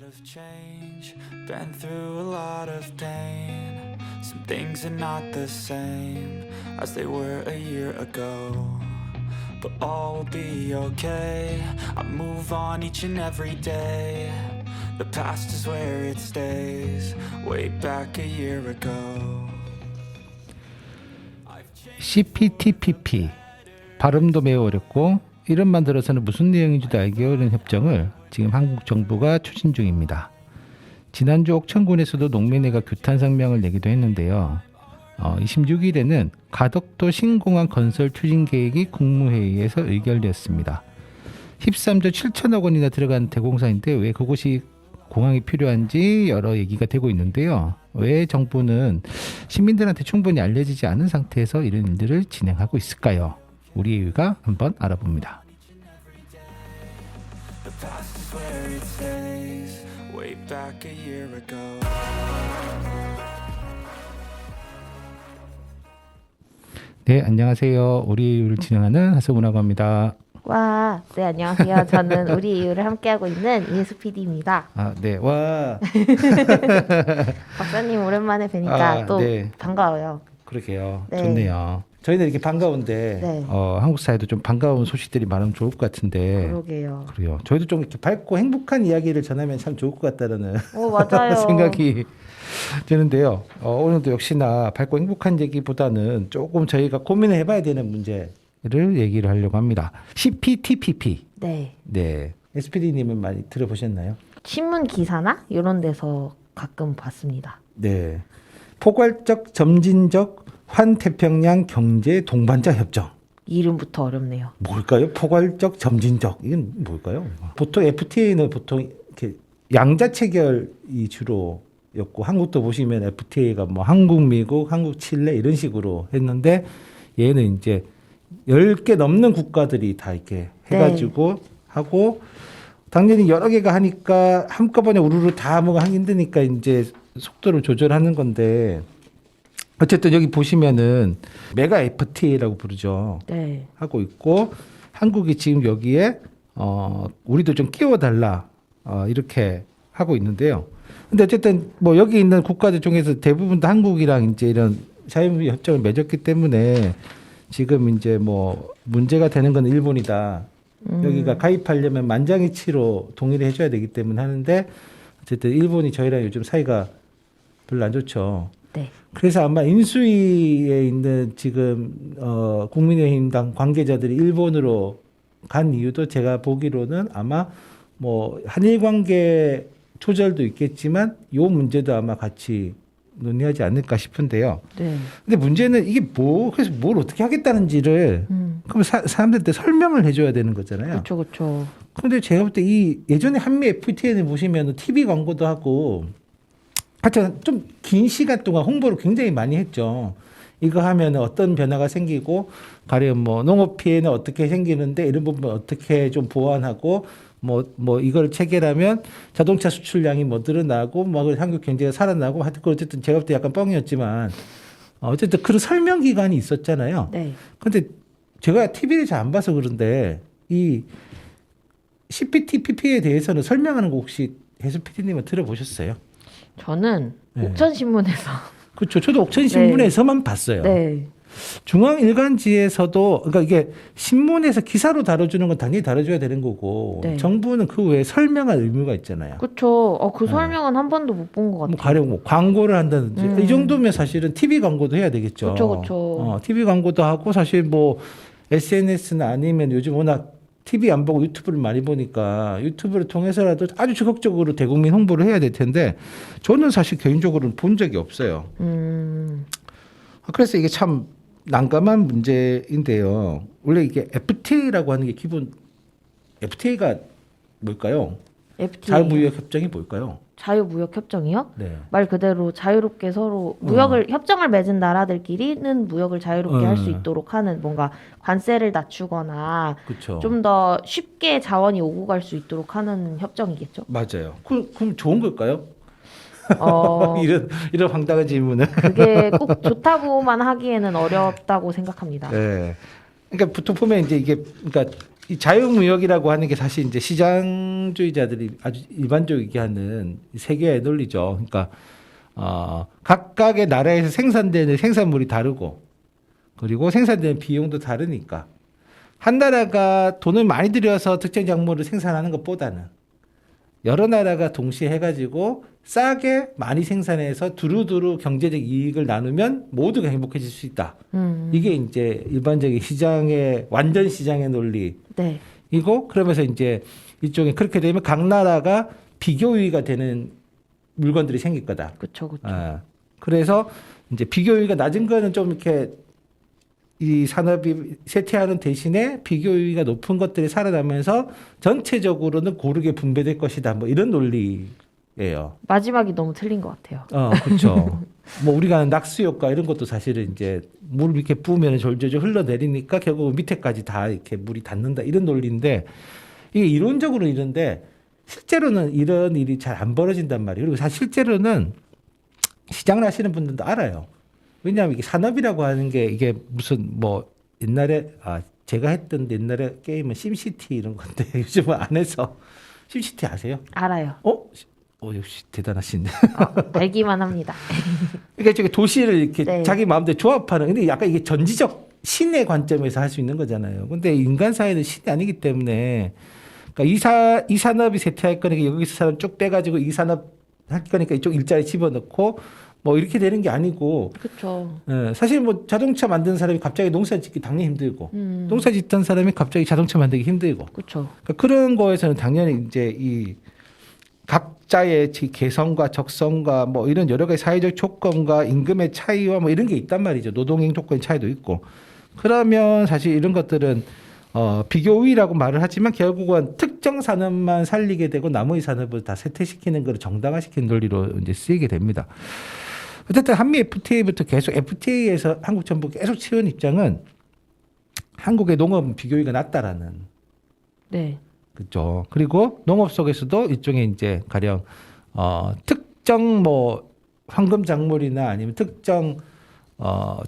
of change, been through a lot of pain. Some things are not the same as they were a year ago, but all will be okay. I move on each and every day. The past is where it stays, way back a year ago. CPTPP, 발음도 매우 어렵고 이름만 들어서는 무슨 내용인지도 알기 어려운 협정을 지금 한국 정부가 추진 중입니다. 지난주 옥천군에서도 농민회가 규탄 성명을 내기도 했는데요. 26일에는 가덕도 신공항 건설 추진 계획이 국무회의에서 의결되었습니다. 13조 7천억 원이나 들어간 대공사인데 왜 그곳이 공항이 필요한지 여러 얘기가 되고 있는데요. 왜 정부는 시민들한테 충분히 알려지지 않은 상태에서 이런 일들을 진행하고 있을까요? 우리 의회가 한번 알아봅니다. The past is where it stays, way back a year ago. 네, 안녕하세요. 우리 의회를 진행하는 하승우라고 합니다. 와, 네, 안녕하세요. 저는 우리 이유를 함께하고 있는 이혜수 PD입니다. 아, 네, 와. 박사님 오랜만에 뵈니까 또 네. 반가워요. 그러게요. 네. 좋네요. 저희는 이렇게 반가운데 네. 한국 사회도 좀 반가운 소식들이 많으면 좋을 것 같은데. 그러게요. 그래요. 저희도 좀 이렇게 밝고 행복한 이야기를 전하면 참 좋을 것 같다는 맞아요. 생각이 드는데요. 오늘도 역시나 밝고 행복한 얘기보다는 조금 저희가 고민을 해봐야 되는 문제를 얘기를 하려고 합니다. CPTPP. 네. 네. SPD님은 많이 들어보셨나요? 신문 기사나 이런 데서 가끔 봤습니다. 네. 포괄적 점진적 환태평양 경제 동반자 협정. 이름부터 어렵네요. 뭘까요? 포괄적 점진적. 이건 뭘까요? 보통 FTA는 보통 이렇게 양자 체결이 주로였고 한국도 보시면 FTA가 뭐 한국, 미국, 한국, 칠레 이런 식으로 했는데 얘는 이제 10개 넘는 국가들이 다 이렇게 해가지고 하고 당연히 여러 개가 하니까 한꺼번에 우르르 다 뭐가 하기 힘드니까 이제 속도를 조절하는 건데 어쨌든 여기 보시면은 메가 FTA라고 부르죠. 네. 하고 있고 한국이 지금 여기에 우리도 좀 끼워달라 이렇게 하고 있는데요. 근데 어쨌든 뭐 여기 있는 국가들 중에서 대부분 다 한국이랑 이제 이런 자유무역 협정을 맺었기 때문에 지금 이제 뭐 문제가 되는 건 일본이다. 여기가 가입하려면 만장일치로 동의를 해줘야 되기 때문에 하는데 어쨌든 일본이 저희랑 요즘 사이가 별로 안 좋죠. 네. 그래서 아마 인수위에 있는 지금 국민의힘당 관계자들이 일본으로 간 이유도 제가 보기로는 아마 뭐 한일 관계 조절도 있겠지만 요 문제도 아마 같이 논의하지 않을까 싶은데요. 네. 근데 문제는 이게 그래서 뭘 어떻게 하겠다는지를 그럼 사람들한테 설명을 해줘야 되는 거잖아요. 그렇죠, 그렇죠. 근데 제가 볼 때 이 예전에 한미 FTA를 보시면 TV 광고도 하고 하여튼 좀 긴 시간 동안 홍보를 굉장히 많이 했죠. 이거 하면 어떤 변화가 생기고 가령 뭐 농업 피해는 어떻게 생기는데 이런 부분 어떻게 좀 보완하고 뭐 이걸 체결하면 자동차 수출량이 뭐 늘어나고 뭐 한국 경제가 살아나고 하여튼 어쨌든 제가 볼 때 약간 뻥이었지만 어쨌든 그런 설명 기간이 있었잖아요. 네. 근데 제가 TV를 잘 안 봐서 그런데 이 CPTPP에 대해서는 설명하는 거 혹시 혜수 PD님은 들어보셨어요? 저는 네. 옥천신문에서 그렇죠. 저도 옥천신문에서만 봤어요. 네. 중앙일간지에서도 그러니까 이게 신문에서 기사로 다뤄주는 건 당연히 다뤄줘야 되는 거고 네. 정부는 그 외에 설명할 의무가 있잖아요. 그렇죠. 그 설명은 한 번도 못 본 것 같아요. 뭐 가령 뭐 광고를 한다든지 이 정도면 사실은 TV 광고도 해야 되겠죠. 그렇죠, 그렇죠. TV 광고도 하고 사실 뭐 SNS나 아니면 요즘 워낙 TV 안 보고 유튜브를 많이 보니까 유튜브를 통해서라도 아주 적극적으로 대국민 홍보를 해야 될 텐데 저는 사실 개인적으로는 본 적이 없어요. 그래서 이게 참 난감한 문제인데요. 원래 이게 FTA라고 하는 게 기본 FTA가 뭘까요? FTA. 자유무역 협정이 뭘까요? 자유무역 협정이요? 네. 말 그대로 자유롭게 서로 협정을 맺은 나라들끼리는 무역을 자유롭게 할 수 있도록 하는 뭔가 관세를 낮추거나 그렇죠. 좀 더 쉽게 자원이 오고 갈 수 있도록 하는 협정이겠죠. 맞아요. 그럼 좋은 걸까요? 어, 이런 황당한 질문은. 그게 꼭 좋다고만 하기에는 어렵다고 생각합니다. 네. 그러니까 보통 보면 이제 이게 그러니까 이 자유무역이라고 하는 게 사실 이제 시장주의자들이 아주 일반적이게 하는 세계의 논리죠. 그러니까 각각의 나라에서 생산되는 생산물이 다르고 그리고 생산되는 비용도 다르니까 한 나라가 돈을 많이 들여서 특정 작물을 생산하는 것보다는 여러 나라가 동시에 해가지고 싸게 많이 생산해서 두루두루 경제적 이익을 나누면 모두가 행복해질 수 있다. 이게 이제 일반적인 시장의 완전 시장의 논리. 네. 이고 그러면서 이제 일종의 그렇게 되면 각 나라가 비교유의가 되는 물건들이 생길 거다. 그렇죠, 그렇죠. 그래서 이제 비교유의가 낮은 거는 좀 이렇게 이 산업이 쇠퇴하는 대신에 비교유의가 높은 것들이 살아나면서 전체적으로는 고르게 분배될 것이다. 뭐 이런 논리예요. 마지막이 너무 틀린 것 같아요. 그렇죠. 뭐 우리가 아는 낙수 효과 이런 것도 사실은 이제 물 이렇게 부으면 졸졸졸 흘러내리니까 결국 밑에까지 다 이렇게 물이 닿는다 이런 논리인데 이게 이론적으로 이런데 실제로는 이런 일이 잘 안 벌어진단 말이에요. 그리고 사실 실제로는 시장을 하시는 분들도 알아요. 왜냐하면 이게 산업이라고 하는 게 이게 무슨 뭐 옛날에 제가 했던 옛날에 게임은 심시티 이런 건데 요즘은 안 해서 심시티 아세요? 알아요. 역시 대단하신데. 알기만 합니다. 그러니까 저기 도시를 이렇게 네. 자기 마음대로 조합하는 근데 약간 이게 전지적 신의 관점에서 할 수 있는 거잖아요. 근데 인간 사회는 신이 아니기 때문에 그러니까 이 산업이 쇠퇴할 거니까 여기서 사람 쭉 빼가지고 이 산업 할 거니까 이쪽 일자리 집어넣고 뭐 이렇게 되는 게 아니고 그렇죠. 사실 뭐 자동차 만드는 사람이 갑자기 농사 짓기 당연히 힘들고 농사 짓던 사람이 갑자기 자동차 만들기 힘들고 그렇죠. 그러니까 그런 거에서는 당연히 이제 이 각자의 개성과 적성과 뭐 이런 여러 가지 사회적 조건과 임금의 차이와 뭐 이런 게 있단 말이죠. 노동행 조건의 차이도 있고 그러면 사실 이런 것들은 비교 우위라고 말을 하지만 결국은 특정 산업만 살리게 되고 나머지 산업을 다 쇠퇴시키는 걸 정당화시키는 논리로 이제 쓰이게 됩니다. 어쨌든 한미 FTA부터 계속 FTA에서 한국 정부 계속 치운 입장은 한국의 농업 비교율가 낮다라는. 네. 그렇죠. 그리고 농업 속에서도 일종의 이제 가령 특정 뭐 황금 작물이나 아니면 특정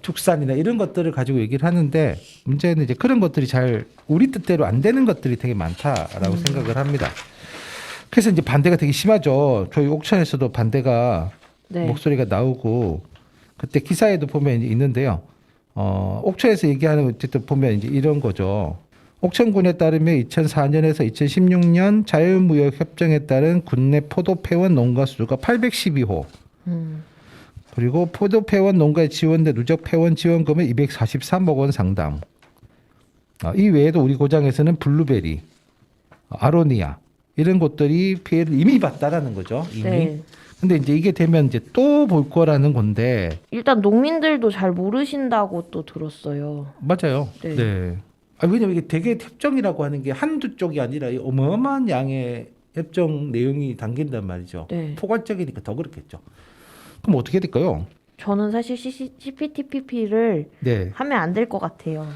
축산이나 이런 것들을 가지고 얘기를 하는데 문제는 이제 그런 것들이 잘 우리 뜻대로 안 되는 것들이 되게 많다라고 생각을 합니다. 그래서 이제 반대가 되게 심하죠. 저희 옥천에서도 반대가 네. 목소리가 나오고 그때 기사에도 보면 있는데요. 옥천에서 얘기하는 어쨌든 보면 이제 이런 거죠. 옥천군에 따르면 2004년에서 2016년 자유무역 협정에 따른 국내 포도폐원 농가 수가 812호. 그리고 포도폐원 농가에 지원된 누적 폐원 지원금은 243억 원 상당. 이 외에도 우리 고장에서는 블루베리, 아로니아 이런 것들이 피해를 이미 봤다라는 거죠. 이미. 네. 근데 이제 이게 되면 이제 또 볼 거라는 건데. 일단 농민들도 잘 모르신다고 또 들었어요. 맞아요. 네. 네. 왜냐면 이게 되게 협정이라고 하는 게 한두 쪽이 아니라 어마어마한 양의 협정 내용이 담긴단 말이죠. 네. 포괄적이니까 더 그렇겠죠. 그럼 어떻게 될까요? 저는 사실 CPTPP를 네. 하면 안 될 것 같아요.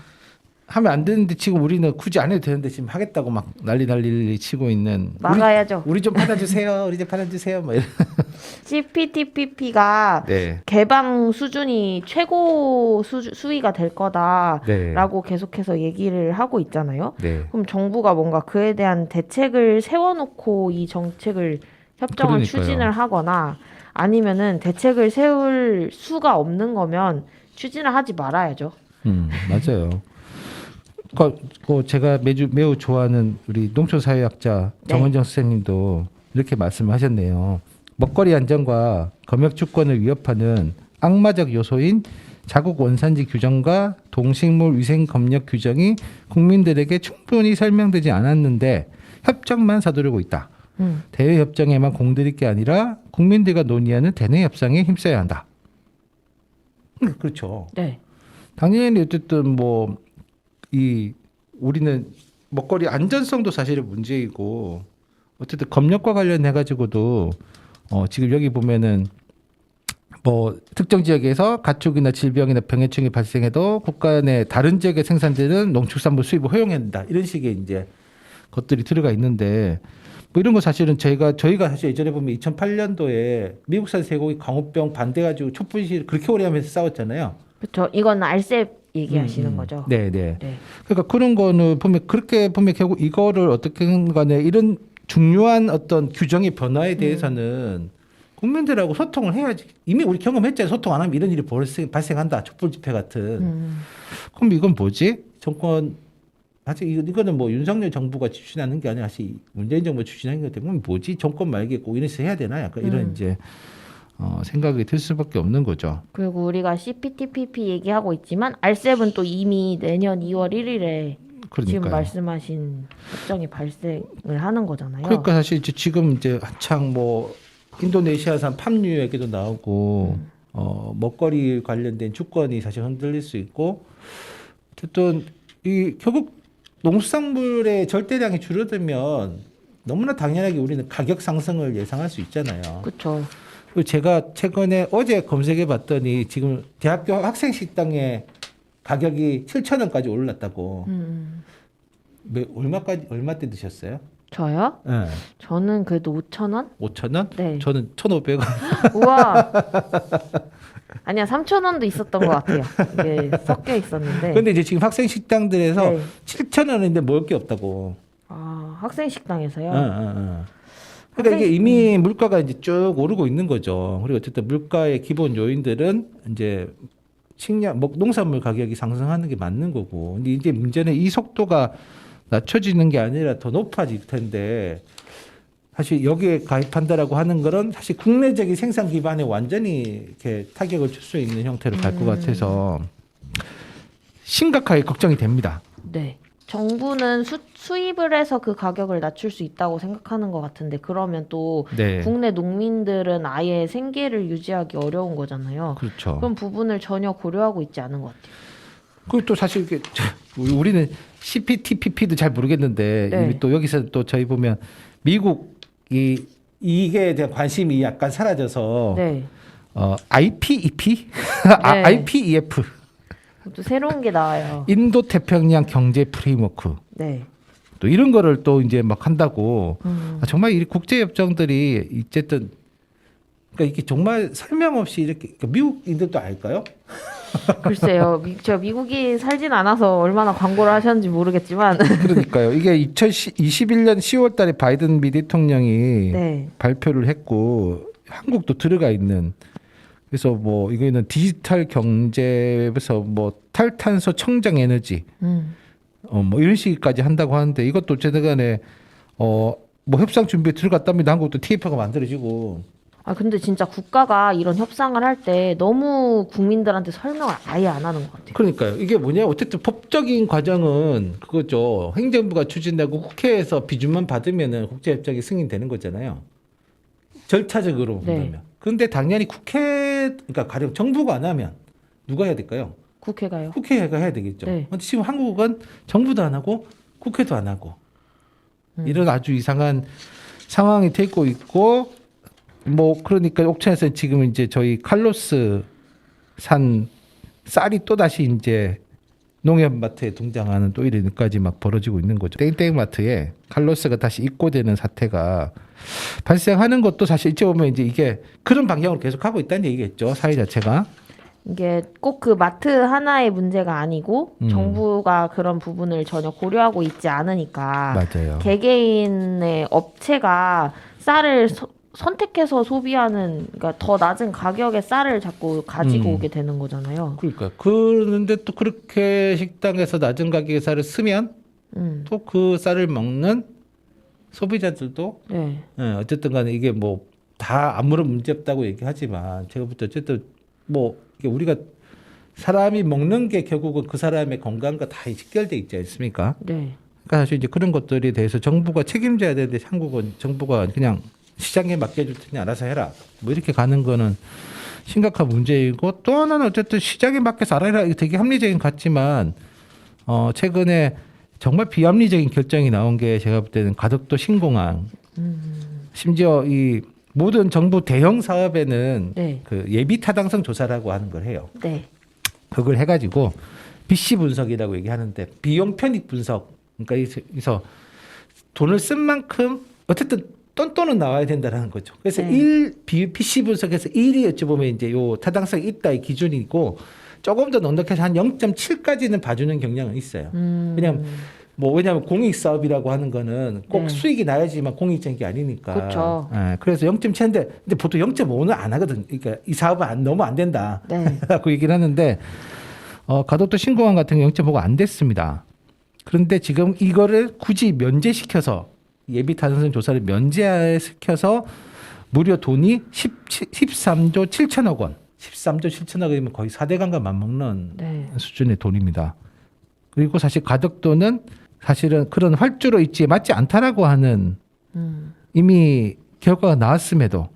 하면 안 되는데 지금 우리는 굳이 안 해도 되는데 지금 하겠다고 막 난리 치고 있는. 막아야죠. 우리 좀 받아주세요. 우리 좀 받아주세요. 뭐 이런. CPTPP가 네. 개방 수준이 최고 수위가 될 거다라고 네. 계속해서 얘기를 하고 있잖아요. 네. 그럼 정부가 뭔가 그에 대한 대책을 세워놓고 이 정책을 협정을 그러니까요. 추진을 하거나 아니면은 대책을 세울 수가 없는 거면 추진을 하지 말아야죠. 맞아요. 그 제가 매우 좋아하는 우리 농촌사회학자 네. 정원정 선생님도 이렇게 말씀하셨네요. 먹거리 안전과 검역 주권을 위협하는 악마적 요소인 자국 원산지 규정과 동식물 위생 검역 규정이 국민들에게 충분히 설명되지 않았는데 협정만 서두르고 있다. 대외 협정에만 공들일 게 아니라 국민들과 논의하는 대내 협상에 힘써야 한다. 그렇죠. 네. 당연히 어쨌든 뭐 우리는 먹거리 안전성도 사실은 문제이고 어쨌든 검역과 관련해 가지고도 지금 여기 보면은 뭐 특정 지역에서 가축이나 질병이나 병해충이 발생해도 국가 내 다른 지역에 생산되는 농축산물 수입을 허용해야 된다. 이런 식의 이제 것들이 들어가 있는데 뭐 이런 거 사실은 저희가 사실 예전에 보면 2008년도에 미국산 쇠고기 광우병 반대 가지고 촛불 시위를 그렇게 오래 하면서 싸웠잖아요. 그렇죠. 이건 알셉 얘기하시는 거죠. 네네. 네. 그러니까 그런 거는 보면 그렇게 보면 결국 이거를 어떻게든 간에 이런 중요한 어떤 규정의 변화에 대해서는 국민들하고 소통을 해야지. 이미 우리 경험했잖아요. 소통 안 하면 이런 일이 발생한다. 촛불 집회 같은. 그럼 이건 뭐지? 정권 사실 이거는 뭐 윤석열 정부가 추진하는 게 아니라 사실 문재인 정부가 추진하는 게 때문에 뭐지? 정권 말게 꼭 이런 식으로 해야 되나? 약간 이런 이제 생각이 들 수밖에 없는 거죠. 그리고 우리가 CPTPP 얘기하고 있지만 R7은 또 이미 내년 2월 1일에 그러니까요. 지금 말씀하신 협정이 발생을 하는 거잖아요. 그러니까 사실 지금 이제 한창 뭐 인도네시아산 팜유 얘기도 나오고 먹거리 관련된 주권이 사실 흔들릴 수 있고 어쨌든 이 결국 농수산물의 절대량이 줄어들면 너무나 당연하게 우리는 가격 상승을 예상할 수 있잖아요. 그렇죠. 그리고 제가 최근에 어제 검색해 봤더니 지금 대학교 학생 식당의 가격이 7,000원까지 올랐다고. 얼마때 드셨어요? 저요? 네. 저는 그래도 5,000원? 5,000원? 네. 저는 1,500원. 우와. 아니야, 3,000원도 있었던 것 같아요. 이게 섞여 있었는데. 근데 이제 지금 학생 식당들에서 네. 7,000원인데 먹을 게 없다고. 아, 학생 식당에서요? 그러니까 이게 이미 물가가 이제 쭉 오르고 있는 거죠. 그리고 어쨌든 물가의 기본 요인들은 이제 식량, 농산물 가격이 상승하는 게 맞는 거고. 근데 이제 문제는 이 속도가 낮춰지는 게 아니라 더 높아질 텐데 사실 여기에 가입한다라고 하는 거는 사실 국내적인 생산 기반에 완전히 이렇게 타격을 줄 수 있는 형태로 갈 것 같아서 심각하게 걱정이 됩니다. 네. 정부는 수입을 해서 그 가격을 낮출 수 있다고 생각하는 것 같은데 그러면 또 네. 국내 농민들은 아예 생계를 유지하기 어려운 거잖아요. 그렇죠. 그런 부분을 전혀 고려하고 있지 않은 것 같아요. 그리고 또 사실 이게 우리는 CPTPP도 잘 모르겠는데 네. 이미 또 여기서 또 저희 보면 미국이 이게 대한 관심이 약간 사라져서 네. IPEP, 네. IPEF 또 새로운 게 나와요. 인도 태평양 경제 프레임워크 네. 또 이런 거를 또 이제 막 한다고 정말 이 국제 협정들이 어쨌든 그러니까 이게 정말 설명 없이 이렇게 그러니까 미국인들도 알까요? 글쎄요. 제가 미국이 살진 않아서 얼마나 광고를 하셨는지 모르겠지만 그러니까요. 이게 2021년 10월 달에 바이든 미 대통령이 네. 발표를 했고 한국도 들어가 있는 그래서 뭐 이거는 디지털 경제에서 뭐 탈탄소 청정 에너지 뭐 이런 식까지 한다고 하는데 이것도 어쨌든 간에 뭐 협상 준비에 들어갔답니다. 한국도 TF가 만들어지고 아 근데 진짜 국가가 이런 협상을 할 때 너무 국민들한테 설명을 아예 안 하는 것 같아요. 그러니까요. 이게 뭐냐 어쨌든 법적인 과정은 그거죠. 행정부가 추진하고 국회에서 비준만 받으면은 국제협정이 승인되는 거잖아요. 절차적으로 본다면. 네. 그런데 당연히 그러니까 가령 정부가 안 하면 누가 해야 될까요? 국회가요? 국회가 해야 되겠죠. 네. 근데 지금 한국은 정부도 안 하고 국회도 안 하고 이런 아주 이상한 상황이 되고 있고 뭐 그러니까 옥천에서 지금 이제 저희 칼로스 산 쌀이 또 다시 이제 농협마트에 등장하는 또 이런 일까지 막 벌어지고 있는 거죠. 땡땡마트에 칼로스가 다시 입고되는 사태가 발생하는 것도 사실 이제 보면 이제 이게 그런 방향으로 계속 하고 있다는 얘기겠죠. 사회 자체가. 이게 꼭 그 마트 하나의 문제가 아니고 정부가 그런 부분을 전혀 고려하고 있지 않으니까 맞아요. 개개인의 업체가 쌀을 선택해서 소비하는 그러니까 더 낮은 가격의 쌀을 자꾸 가지고 오게 되는 거잖아요. 그러니까 그런데 또 그렇게 식당에서 낮은 가격의 쌀을 쓰면 또 그 쌀을 먹는 소비자들도 네. 어쨌든 간에 이게 뭐 다 아무런 문제 없다고 얘기하지만 제가 볼 때 어쨌든 뭐 이게 우리가 사람이 먹는 게 결국은 그 사람의 건강과 다 직결돼 있지 않습니까? 네. 그러니까 사실 이제 그런 것들에 대해서 정부가 책임져야 되는데 한국은 정부가 그냥 시장에 맡겨줄 테니 알아서 해라. 뭐 이렇게 가는 거는 심각한 문제이고 또 하나는 어쨌든 시장에 맡겨서 알아라. 이게 되게 합리적인 것 같지만 최근에 정말 비합리적인 결정이 나온 게 제가 볼 때는 가덕도 신공항. 심지어 이 모든 정부 대형 사업에는 네. 그 예비 타당성 조사라고 하는 걸 해요. 네. 그걸 해가지고 BC 분석이라고 얘기하는데 비용 편익 분석. 그러니까 여기서 돈을 쓴 만큼 어쨌든 똔똔은 나와야 된다라는 거죠. 그래서 네. PC 분석에서 1이 어찌 보면 이제 요 타당성이 있다의 기준이고 조금 더 넉넉해서 한 0.7까지는 봐주는 경향은 있어요. 왜냐하면 공익 사업이라고 하는 거는 꼭 네. 수익이 나야지만 공익적인 게 아니니까. 그쵸. 예, 그래서 0.7인데 근데 보통 0.5는 안 하거든. 그러니까 이 사업은 너무 안 된다. 네. 그 얘기를 하는데 가덕도 신공항 같은 경우 0.5가 안 됐습니다. 그런데 지금 이거를 굳이 면제시켜서 예비 타산성 조사를 면제시켜서 무려 돈이 13조 7천억 원. 13조 7천억 원이면 거의 4대 강과 맞먹는 네. 수준의 돈입니다. 그리고 사실 가덕도는 사실은 그런 활주로 입지에 맞지 않다라고 하는 이미 결과가 나왔음에도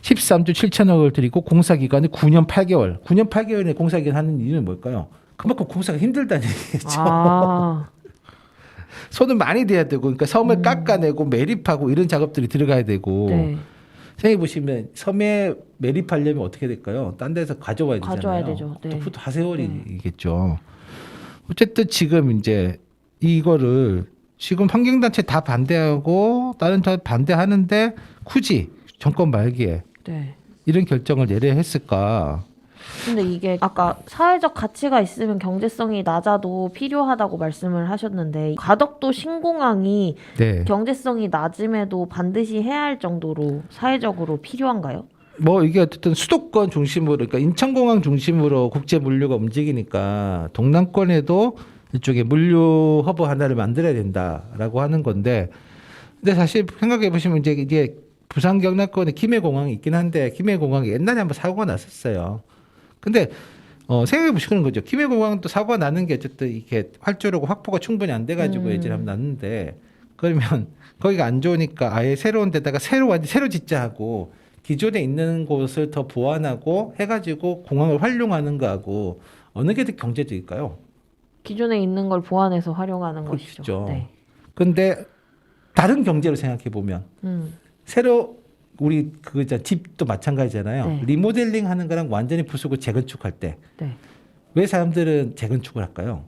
13조 7천억을 들이고 공사 기간은 9년 8개월. 9년 8개월의 공사 기간 하는 이유는 뭘까요? 그만큼 공사가 힘들다는 얘기겠죠. 아. 손은 많이 대야 되고, 그러니까 섬을 깎아내고 매립하고 이런 작업들이 들어가야 되고. 네. 생각해 보시면 섬에 매립하려면 어떻게 될까요? 딴 데서 가져와야 되잖아요. 가져와야 되죠. 네. 그것도 하세월이겠죠. 어쨌든 지금 이제 이거를 지금 환경단체 다 반대하고 다른 다 반대하는데 굳이 정권 말기에 네. 이런 결정을 내려야 했을까? 근데 이게 아까 사회적 가치가 있으면 경제성이 낮아도 필요하다고 말씀을 하셨는데 가덕도 신공항이 네. 경제성이 낮음에도 반드시 해야 할 정도로 사회적으로 필요한가요? 뭐 이게 어쨌든 수도권 중심으로, 그러니까 인천공항 중심으로 국제 물류가 움직이니까 동남권에도 이쪽에 물류 허브 하나를 만들어야 된다라고 하는 건데, 근데 사실 생각해 보시면 이제 이게 부산 경남권에 김해공항이 있긴 한데 김해공항이 옛날에 한번 사고가 났었어요. 근데 생각해 보시는 거죠. 김해공항도 사고가 나는 게 어쨌든 이렇게 활주로고 확보가 충분히 안 돼가지고 예전에 한번 났는데, 그러면 거기가 안 좋으니까 아예 새로운 데다가 새로 짓자 하고 기존에 있는 곳을 더 보완하고 해가지고 공항을 활용하는 거하고 어느 게 더 경제적일까요? 기존에 있는 걸 보완해서 활용하는 그렇죠. 것이죠. 네. 근데 다른 경제로 생각해 보면 새로 우리 집도 마찬가지잖아요. 네. 리모델링 하는 거랑 완전히 부수고 재건축할 때 왜 네. 사람들은 재건축을 할까요?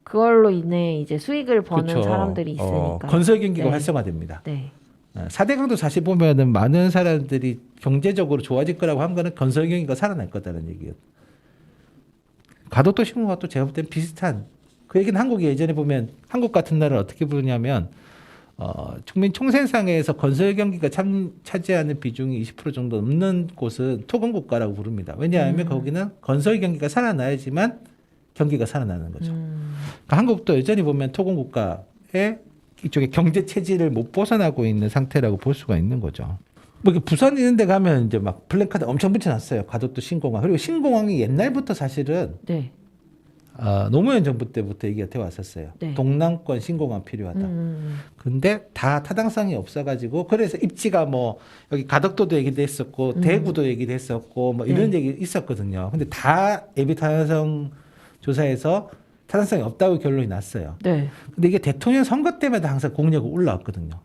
그걸로 인해 이제 수익을 버는 그렇죠. 사람들이 있으니까. 건설 경기가 네. 활성화됩니다. 네. 4대강도 사실 보면은 많은 사람들이 경제적으로 좋아질 거라고 한 거는 건설 경기가 살아날 거다는 얘기예요. 가덕도 신공항과 또 제가 볼 때는 비슷한 그 얘기는 한국이 예전에 보면 한국 같은 나라를 어떻게 부르냐면 국민 총생산에서 건설 경기가 차지하는 비중이 20% 정도 넘는 곳은 토건국가라고 부릅니다. 왜냐하면 거기는 건설 경기가 살아나야지만 경기가 살아나는 거죠. 그러니까 한국도 여전히 보면 토건국가의 이쪽에 경제 체질을 못 벗어나고 있는 상태라고 볼 수가 있는 거죠. 뭐 부산 이런 데 가면 이제 막 플래카드 엄청 붙여놨어요. 가덕도 신공항. 그리고 신공항이 옛날부터 사실은 네. 노무현 정부 때부터 얘기가 되어 왔었어요. 네. 동남권 신공항 필요하다. 근데 다 타당성이 없어가지고 그래서 입지가 뭐 여기 가덕도도 얘기도 했었고 대구도 얘기도 했었고 뭐 이런 얘기 있었거든요. 근데 다 예비 타당성 조사에서 타당성이 없다고 결론이 났어요. 네. 근데 이게 대통령 선거 때마다 항상 공약이 올라왔거든요.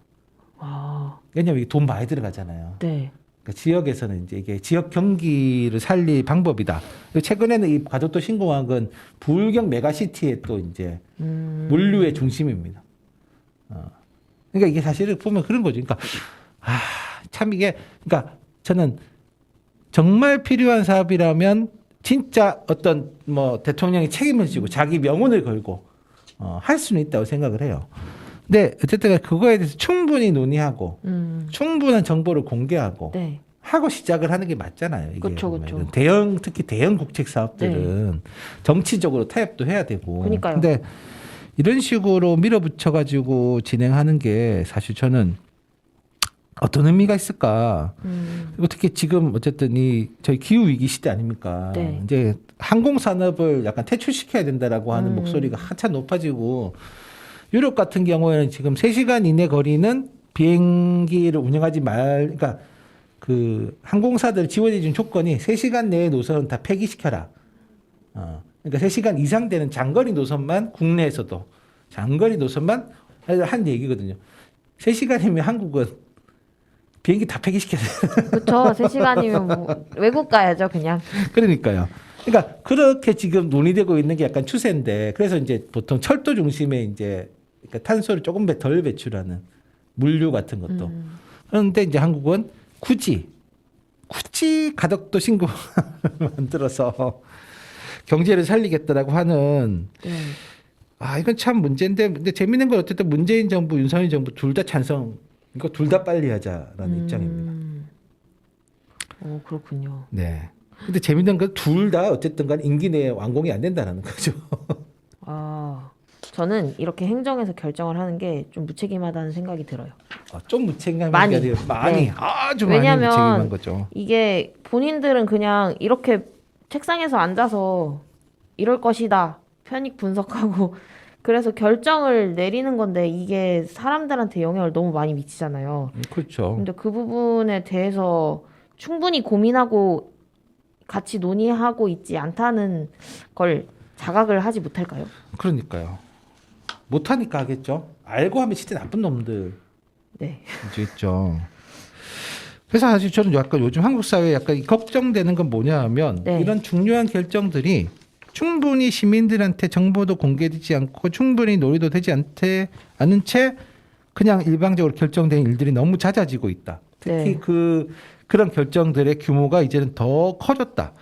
아. 왜냐면 이게 돈 많이 들어가잖아요. 네. 그러니까 지역에서는 이제 이게 지역 경기를 살릴 방법이다. 그리고 최근에는 이 가덕도 신공항은 부울경 메가시티의 또 이제 물류의 중심입니다. 그러니까 이게 사실은 보면 그런 거죠. 그러니까 참 이게 그러니까 저는 정말 필요한 사업이라면 진짜 어떤 뭐 대통령이 책임을 지고 자기 명운을 걸고 할 수는 있다고 생각을 해요. 근데 어쨌든 그거에 대해서 충분히 논의하고 충분한 정보를 공개하고 네. 하고 시작을 하는 게 맞잖아요. 이게 그쵸, 그쵸. 특히 대형 국책 사업들은 정치적으로 타협도 해야 되고. 그러니까요. 근데 이런 식으로 밀어붙여 가지고 진행하는 게 사실 저는 어떤 의미가 있을까? 그리고 특히 지금 어쨌든 저희 기후 위기 시대 아닙니까? 네. 이제 항공 산업을 약간 퇴출시켜야 된다라고 하는 목소리가 한참 높아지고. 유럽 같은 경우에는 지금 3시간 이내 거리는 비행기를 운영하지 그러니까 그 항공사들 지원해 준 조건이 3시간 내에 노선은 다 폐기시켜라. 그러니까 3시간 이상 되는 장거리 노선만 국내에서도 장거리 노선만 한 얘기거든요. 3시간이면 한국은 비행기 다 폐기시켜야 돼요. 그렇죠. 3시간이면 뭐 외국 가야죠, 그냥. 그러니까요. 그러니까 그렇게 지금 논의되고 있는 게 약간 추세인데 그래서 이제 보통 철도 중심에 이제 그러니까 탄소를 조금 덜 배출하는 물류 같은 것도. 그런데 이제 한국은 굳이 가덕도 신공항을 만들어서 경제를 살리겠다라고 하는 네. 이건 참 문제인데 근데 재밌는 건 어쨌든 문재인 정부, 윤석열 정부 둘 다 찬성. 이거 둘 다 빨리 하자라는 입장입니다. 그렇군요. 네. 근데 재밌는 건 둘 다 어쨌든 간 임기 내에 완공이 안 된다는 거죠. 저는 이렇게 행정에서 결정을 하는 게 좀 무책임하다는 생각이 들어요. 좀 무책임한 많이. 게 아니라 많이 네. 아주 왜냐면 많이 무책임한 거죠. 이게 본인들은 그냥 이렇게 책상에서 앉아서 이럴 것이다 편익 분석하고 그래서 결정을 내리는 건데 이게 사람들한테 영향을 너무 많이 미치잖아요. 그렇죠. 근데 그 부분에 대해서 충분히 고민하고 같이 논의하고 있지 않다는 걸 자각을 하지 못할까요? 그러니까요. 못하니까 하겠죠. 알고 하면 진짜 나쁜 놈들. 네. 있죠. 그래서 사실 저는 약간 요즘 한국 사회에 약간 걱정되는 건 뭐냐 하면 네. 이런 중요한 결정들이 충분히 시민들한테 정보도 공개되지 않고 충분히 논의도 되지 않은 채 그냥 일방적으로 결정된 일들이 너무 잦아지고 있다. 특히 네. 그런 결정들의 규모가 이제는 더 커졌다.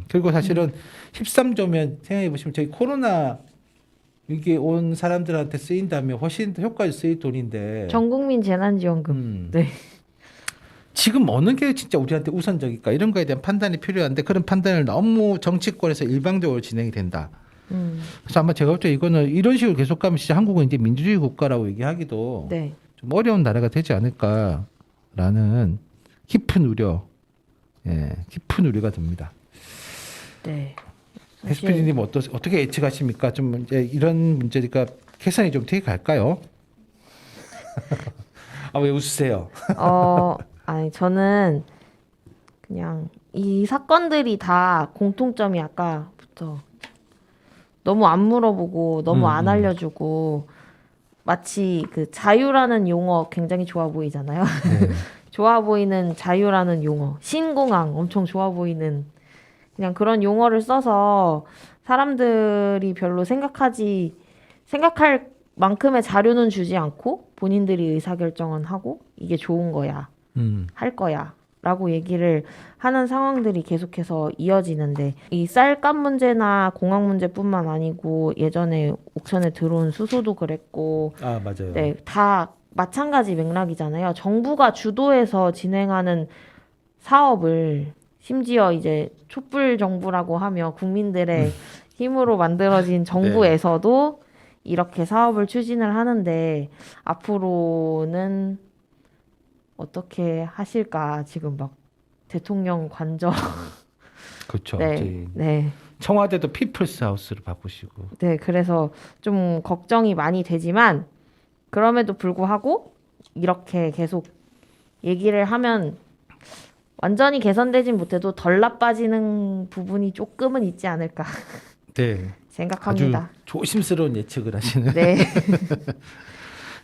그리고 사실은 13조면 생각해 보시면 저희 코로나 이게 온 사람들한테 쓰인다면 훨씬 더 효과를 쓰일 돈인데 전국민 재난지원금. 네. 지금 어느 게 진짜 우리한테 우선적일까 이런 거에 대한 판단이 필요한데 그런 판단을 너무 정치권에서 일방적으로 진행이 된다. 그래서 아마 제가 볼 때 이거는 이런 식으로 계속 가면 진짜 한국은 이제 민주주의 국가라고 얘기하기도 네. 좀 어려운 나라가 되지 않을까라는 깊은 우려, 깊은 우려가 듭니다. 네. SPD님 어떻게 예측하십니까? 좀 이제 이런 문제가 개선이 좀 되게 갈까요? 왜 웃으세요? 아니 저는 그냥 이 사건들이 다 공통점이 아까부터 너무 안 물어보고 너무 안 알려주고 마치 그 자유라는 용어 굉장히 좋아 보이잖아요. 네. 좋아 보이는 자유라는 용어, 신공항 엄청 좋아 보이는 그냥 그런 용어를 써서 사람들이 별로 생각할 만큼의 자료는 주지 않고 본인들이 의사결정은 하고 이게 좋은 거야, 할 거야 라고 얘기를 하는 상황들이 계속해서 이어지는데 이 쌀값 문제나 공항 문제뿐만 아니고 예전에 옥천에 들어온 수소도 그랬고 맞아요. 네, 다 마찬가지 맥락이잖아요. 정부가 주도해서 진행하는 사업을 심지어 이제 촛불 정부라고 하며 국민들의 힘으로 만들어진 정부에서도 이렇게 사업을 추진을 하는데 앞으로는 어떻게 하실까 지금 막 대통령 관저 그렇죠. 네, 네, 청와대도 피플스 하우스로 바꾸시고. 네, 그래서 좀 걱정이 많이 되지만 그럼에도 불구하고 이렇게 계속 얘기를 하면 완전히 개선되진 못해도 덜 나빠지는 부분이 조금은 있지 않을까 네. 생각합니다. 아주 조심스러운 예측을 하시는. 네.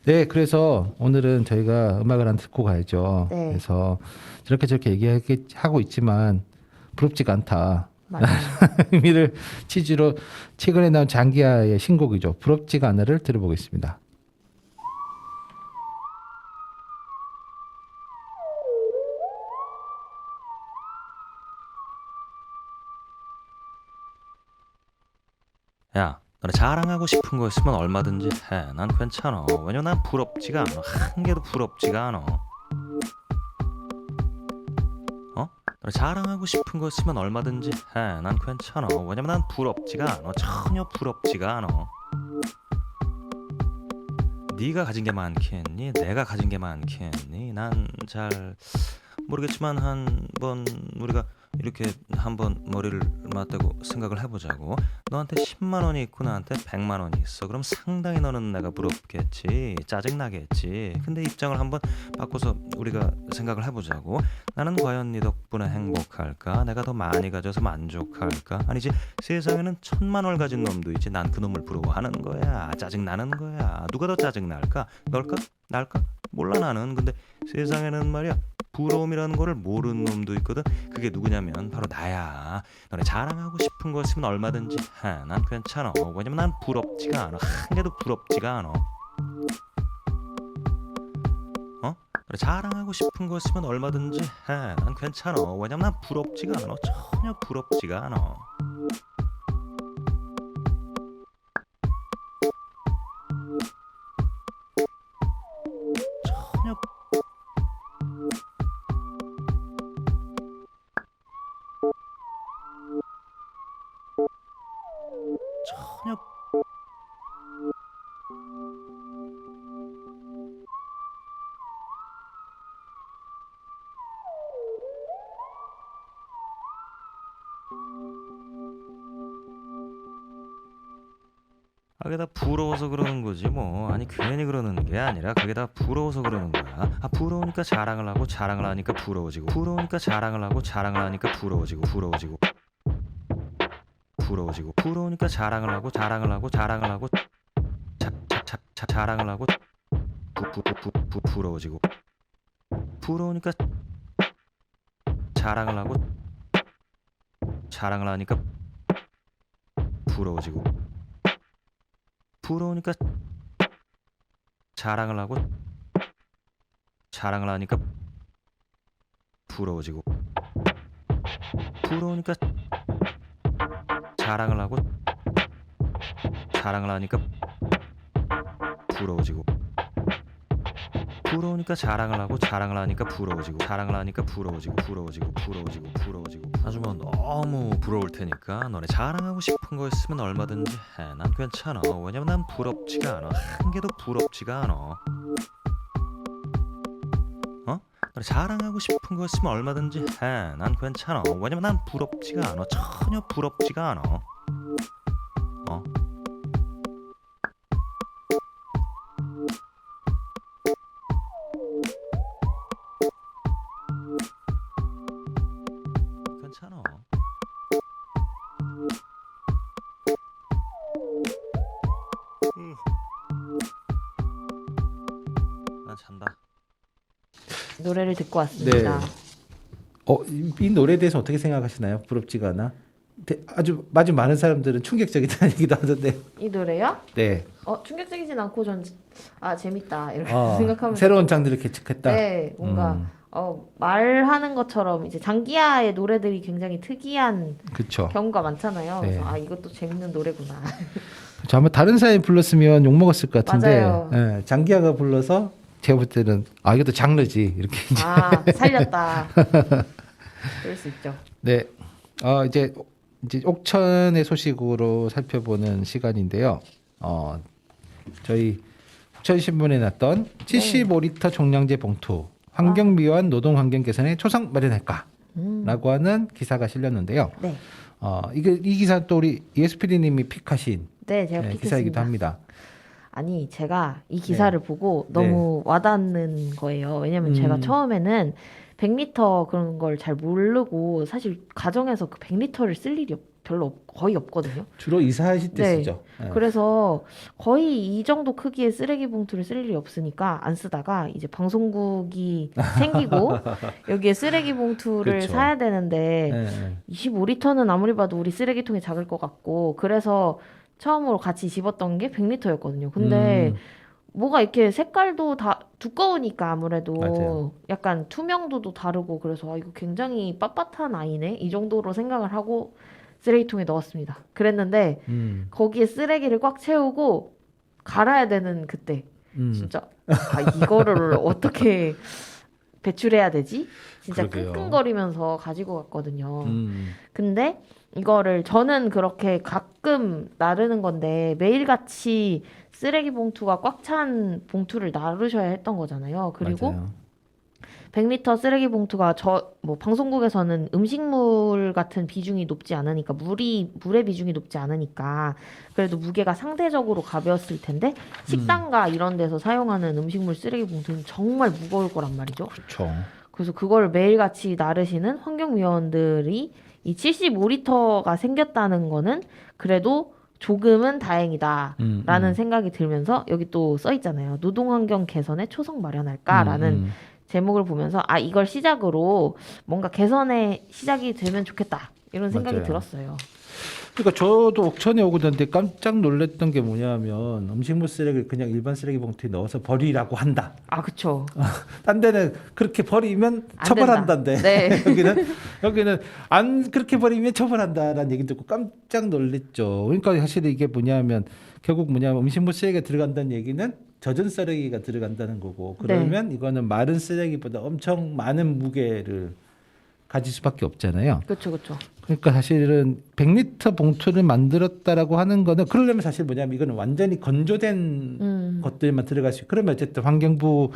네, 그래서 오늘은 저희가 음악을 한 듣고 가야죠. 네. 그래서 저렇게 얘기하고 있지만 부럽지가 않다. 맞아요. 의미를 취지로 최근에 나온 장기하의 신곡이죠. 부럽지가 않아를 들어보겠습니다. 야, 너네 자랑하고 싶은 거 있으면 얼마든지 해. 난 괜찮아. 왜냐면 난 부럽지가 않아. 한 개도 부럽지가 않아. 너네 자랑하고 싶은 거 있으면 얼마든지 해. 난 괜찮아. 왜냐면 난 부럽지가 않아. 전혀 부럽지가 않아. 네가 가진 게 많겠니? 내가 가진 게 많겠니? 난 잘 모르겠지만 한번 우리가 이렇게 한번 머리를 맞대고 생각을 해보자고. 너한테 10만 원이 있고 나한테 100만 원이 있어. 그럼 상당히 너는 내가 부럽겠지. 짜증나겠지. 근데 입장을 한번 바꿔서 우리가 생각을 해보자고. 나는 과연 네 덕분에 행복할까? 내가 더 많이 가져서 만족할까? 아니지, 세상에는 1000만 원을 가진 놈도 있지. 난 그 놈을 부러워하는 거야. 짜증나는 거야. 누가 더 짜증날까? 널까? 날까? 몰라 나는. 근데 세상에는 말이야, 부러움이라는 거를 모르는 놈도 있거든. 그게 누구냐면 바로 나야. 너네 자랑하고 싶은 거 있으면 얼마든지 해. 난 괜찮아. 왜냐면 난 부럽지가 않아. 한 개도 부럽지가 않아. 너네 자랑하고 싶은 거 있으면 얼마든지 해. 난 괜찮아. 왜냐면 난 부럽지가 않아. 전혀 부럽지가 않아. 그게 다 부러워서 그러는 거지 뭐. 아니 괜히 그러는 게 아니라 그게 다 부러워서 그러는 거야. 아 부러우니까 자랑을 하고 자랑을 하니까 부러워지고 부러우니까 자랑을 하고 자랑을 하니까 부러워지고 부러워지고 부러워지고 부러우니까 자랑을 하고 자랑을 하고 자랑을 하고 자랑을 하고 부러워지고 부러우니까 자랑을 하고 자랑을 하니까 부러워지고 부러우니까 자랑을 하고 자랑을 하니까 부러워지고 부러우니까 자랑을 하고 자랑을 하니까 부러워지고 부러우니까 자랑을 하고 자랑을 하니까 부러워지고 자랑을 하니까 부러워지고 부러워지고 아주 뭐 너무 부러울 테니까 너네 자랑하고 싶은 거 있으면 얼마든지 해. 난 괜찮아. 왜냐면 난 부럽지가 않아. 한 개도 부럽지가 않아. 어? 너네 자랑하고 싶은 거 있으면 얼마든지 해. 난 괜찮아. 왜냐면 난 부럽지가 않아. 전혀 부럽지가 않아. 어? 괜찮아. 난 잔다. 노래를 듣고 왔습니다. 이 노래에 대해서 어떻게 생각하시나요? 부럽지가 않아? 아주 많은 사람들은 충격적이다는 얘기도 하던데. 이 노래요? 네. 충격적이진 않고 전 재밌다 이렇게 생각하면 새로운 장르를 개척했다. 네, 뭔가 말하는 것처럼 이제 장기하의 노래들이 굉장히 특이한 그렇죠. 경우가 많잖아요. 네. 그래서 이것도 재밌는 노래구나. 그렇죠. 아마 다른 사람이 불렀으면 욕 먹었을 것 같은데, 맞아요. 예, 장기하가 불러서 제가 볼 때는 이것도 장르지 이렇게. 살렸다. 그럴 수 있죠. 네. 이제 옥천의 소식으로 살펴보는 시간인데요. 저희 옥천신문에 났던 75리터 종량제 봉투 환경미화원 노동환경 개선에 초성 마련할까라고 하는 기사가 실렸는데요. 네. 이 기사 또 우리 ESPD님이 픽하신 네, 제가 기사이기도 합니다. 아니 제가 이 기사를 보고 너무 와닿는 거예요. 왜냐면 제가 처음에는 100리터 그런 걸 잘 모르고 사실 가정에서 그 100리터를 쓸 일이 거의 없거든요. 주로 이사하실 때 네. 쓰죠. 네. 그래서 거의 이 정도 크기의 쓰레기 봉투를 쓸 일이 없으니까 안 쓰다가 이제 방송국이 생기고 여기에 쓰레기 봉투를 그렇죠. 사야 되는데 네. 25리터는 아무리 봐도 우리 쓰레기통이 작을 것 같고 그래서 처음으로 같이 집었던 게 100리터였거든요. 근데 뭐가 이렇게 색깔도 다 두꺼우니까 아무래도 맞아요. 약간 투명도도 다르고 그래서 이거 굉장히 빳빳한 아이네 이 정도로 생각을 하고 쓰레기통에 넣었습니다. 그랬는데 거기에 쓰레기를 꽉 채우고 갈아야 되는 그때 진짜 이거를 어떻게 배출해야 되지? 진짜 그러게요. 끙끙거리면서 가지고 갔거든요. 근데 이거를 저는 그렇게 가끔 나르는 건데 매일같이 쓰레기 봉투가 꽉 찬 봉투를 나르셔야 했던 거잖아요. 그리고 맞아요. 100리터 쓰레기 봉투가 방송국에서는 음식물 같은 비중이 높지 않으니까 물의 비중이 높지 않으니까 그래도 무게가 상대적으로 가벼웠을 텐데 식당가 이런 데서 사용하는 음식물 쓰레기 봉투는 정말 무거울 거란 말이죠. 그렇죠. 그래서 그걸 매일같이 나르시는 환경위원들이 이 75리터가 생겼다는 거는 그래도 조금은 다행이다라는 생각이 들면서 여기 또 써 있잖아요. 노동환경 개선에 초석 마련할까라는 제목을 보면서 이걸 시작으로 뭔가 개선의 시작이 되면 좋겠다 이런 생각이 맞아요. 들었어요. 그러니까 저도 옥천에 오고 있는데 깜짝 놀랐던 게 뭐냐면 음식물 쓰레기를 그냥 일반 쓰레기 봉투에 넣어서 버리라고 한다. 그쵸. 딴 데는 그렇게 버리면 안 처벌한다는데 네. 여기는 안 그렇게 버리면 처벌한다라는 얘기 듣고 깜짝 놀랐죠. 그러니까 사실 이게 뭐냐면 결국 음식물 쓰레기가 들어간다는 얘기는 젖은 쓰레기가 들어간다는 거고 그러면 이거는 마른 쓰레기보다 엄청 많은 무게를 가질 수밖에 없잖아요. 그렇죠. 그러니까 사실은 100리터 봉투를 만들었다라고 하는 거는 그러려면 사실 뭐냐면 이거는 완전히 건조된 것들만 들어갈 수 있고 그러면 어쨌든 환경부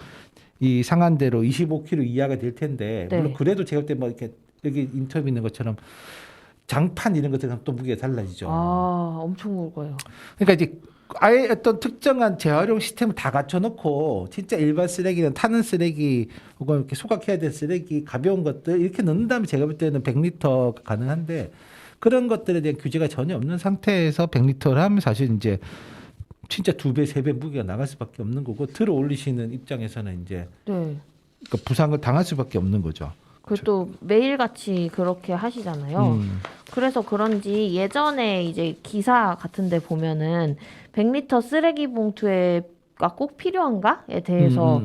이 상한대로 25kg 이하가 될 텐데 물론 그래도 제가 볼 때 뭐 이렇게 여기 인터뷰 있는 것처럼 장판 이런 것들은 또 무게가 달라지죠. 엄청 무거워요. 그러니까 이제 아예 어떤 특정한 재활용 시스템을 다 갖춰놓고 진짜 일반 쓰레기는 타는 쓰레기 혹은 이렇게 소각해야 될 쓰레기 가벼운 것들 이렇게 넣는 다음에 제가 볼 때는 100리터 가능한데 그런 것들에 대한 규제가 전혀 없는 상태에서 100리터를 하면 사실 이제 진짜 2배, 3배 무게가 나갈 수밖에 없는 거고 들어 올리시는 입장에서는 이제 네. 그러니까 부상을 당할 수밖에 없는 거죠. 그리고 또 매일같이 그렇게 하시잖아요. 그래서 그런지 예전에 이제 기사 같은데 보면은 100리터 쓰레기 봉투가 꼭 필요한가에 대해서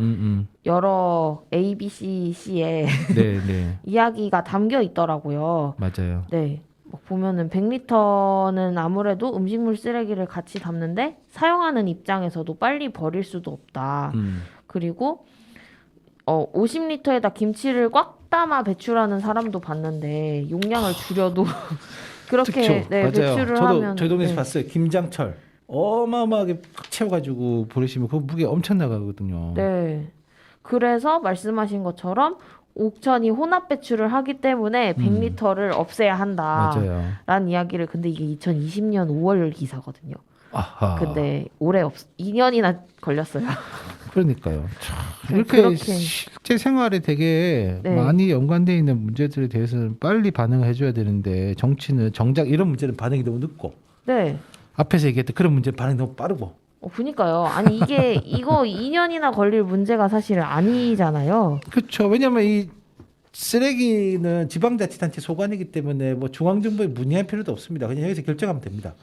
여러 A, B, C의 네, 네. 이야기가 담겨 있더라고요. 맞아요. 네. 막 보면은 100리터는 아무래도 음식물 쓰레기를 같이 담는데 사용하는 입장에서도 빨리 버릴 수도 없다. 그리고 50리터에다 김치를 꽉 담아 배출하는 사람도 봤는데 용량을 줄여도 그렇게 네, 맞아요. 배출을 하면 저희 동네에서 네. 봤어요. 김장철 어마어마하게 팍 채워가지고 버리시면 그 무게 엄청 나가거든요. 네. 그래서 말씀하신 것처럼 옥천이 혼합 배출을 하기 때문에 100리터를 없애야 한다라는 맞아요. 이야기를 근데 이게 2020년 5월 기사거든요. 아하. 근데 올해 2년이나 걸렸어요. 그러니까요. 네, 이렇게 그렇게. 실제 생활에 되게 네. 많이 연관되어 있는 문제들에 대해서는 빨리 반응을 해줘야 되는데 정치는 정작 이런 문제는 반응이 너무 늦고 네. 앞에서 얘기했던 그런 문제 반응이 너무 빠르고 그니까요. 아니 이거 2년이나 걸릴 문제가 사실 아니잖아요. 그렇죠. 왜냐하면 이 쓰레기는 지방자치단체 소관이기 때문에 뭐 중앙정부에 문의할 필요도 없습니다. 그냥 여기서 결정하면 됩니다.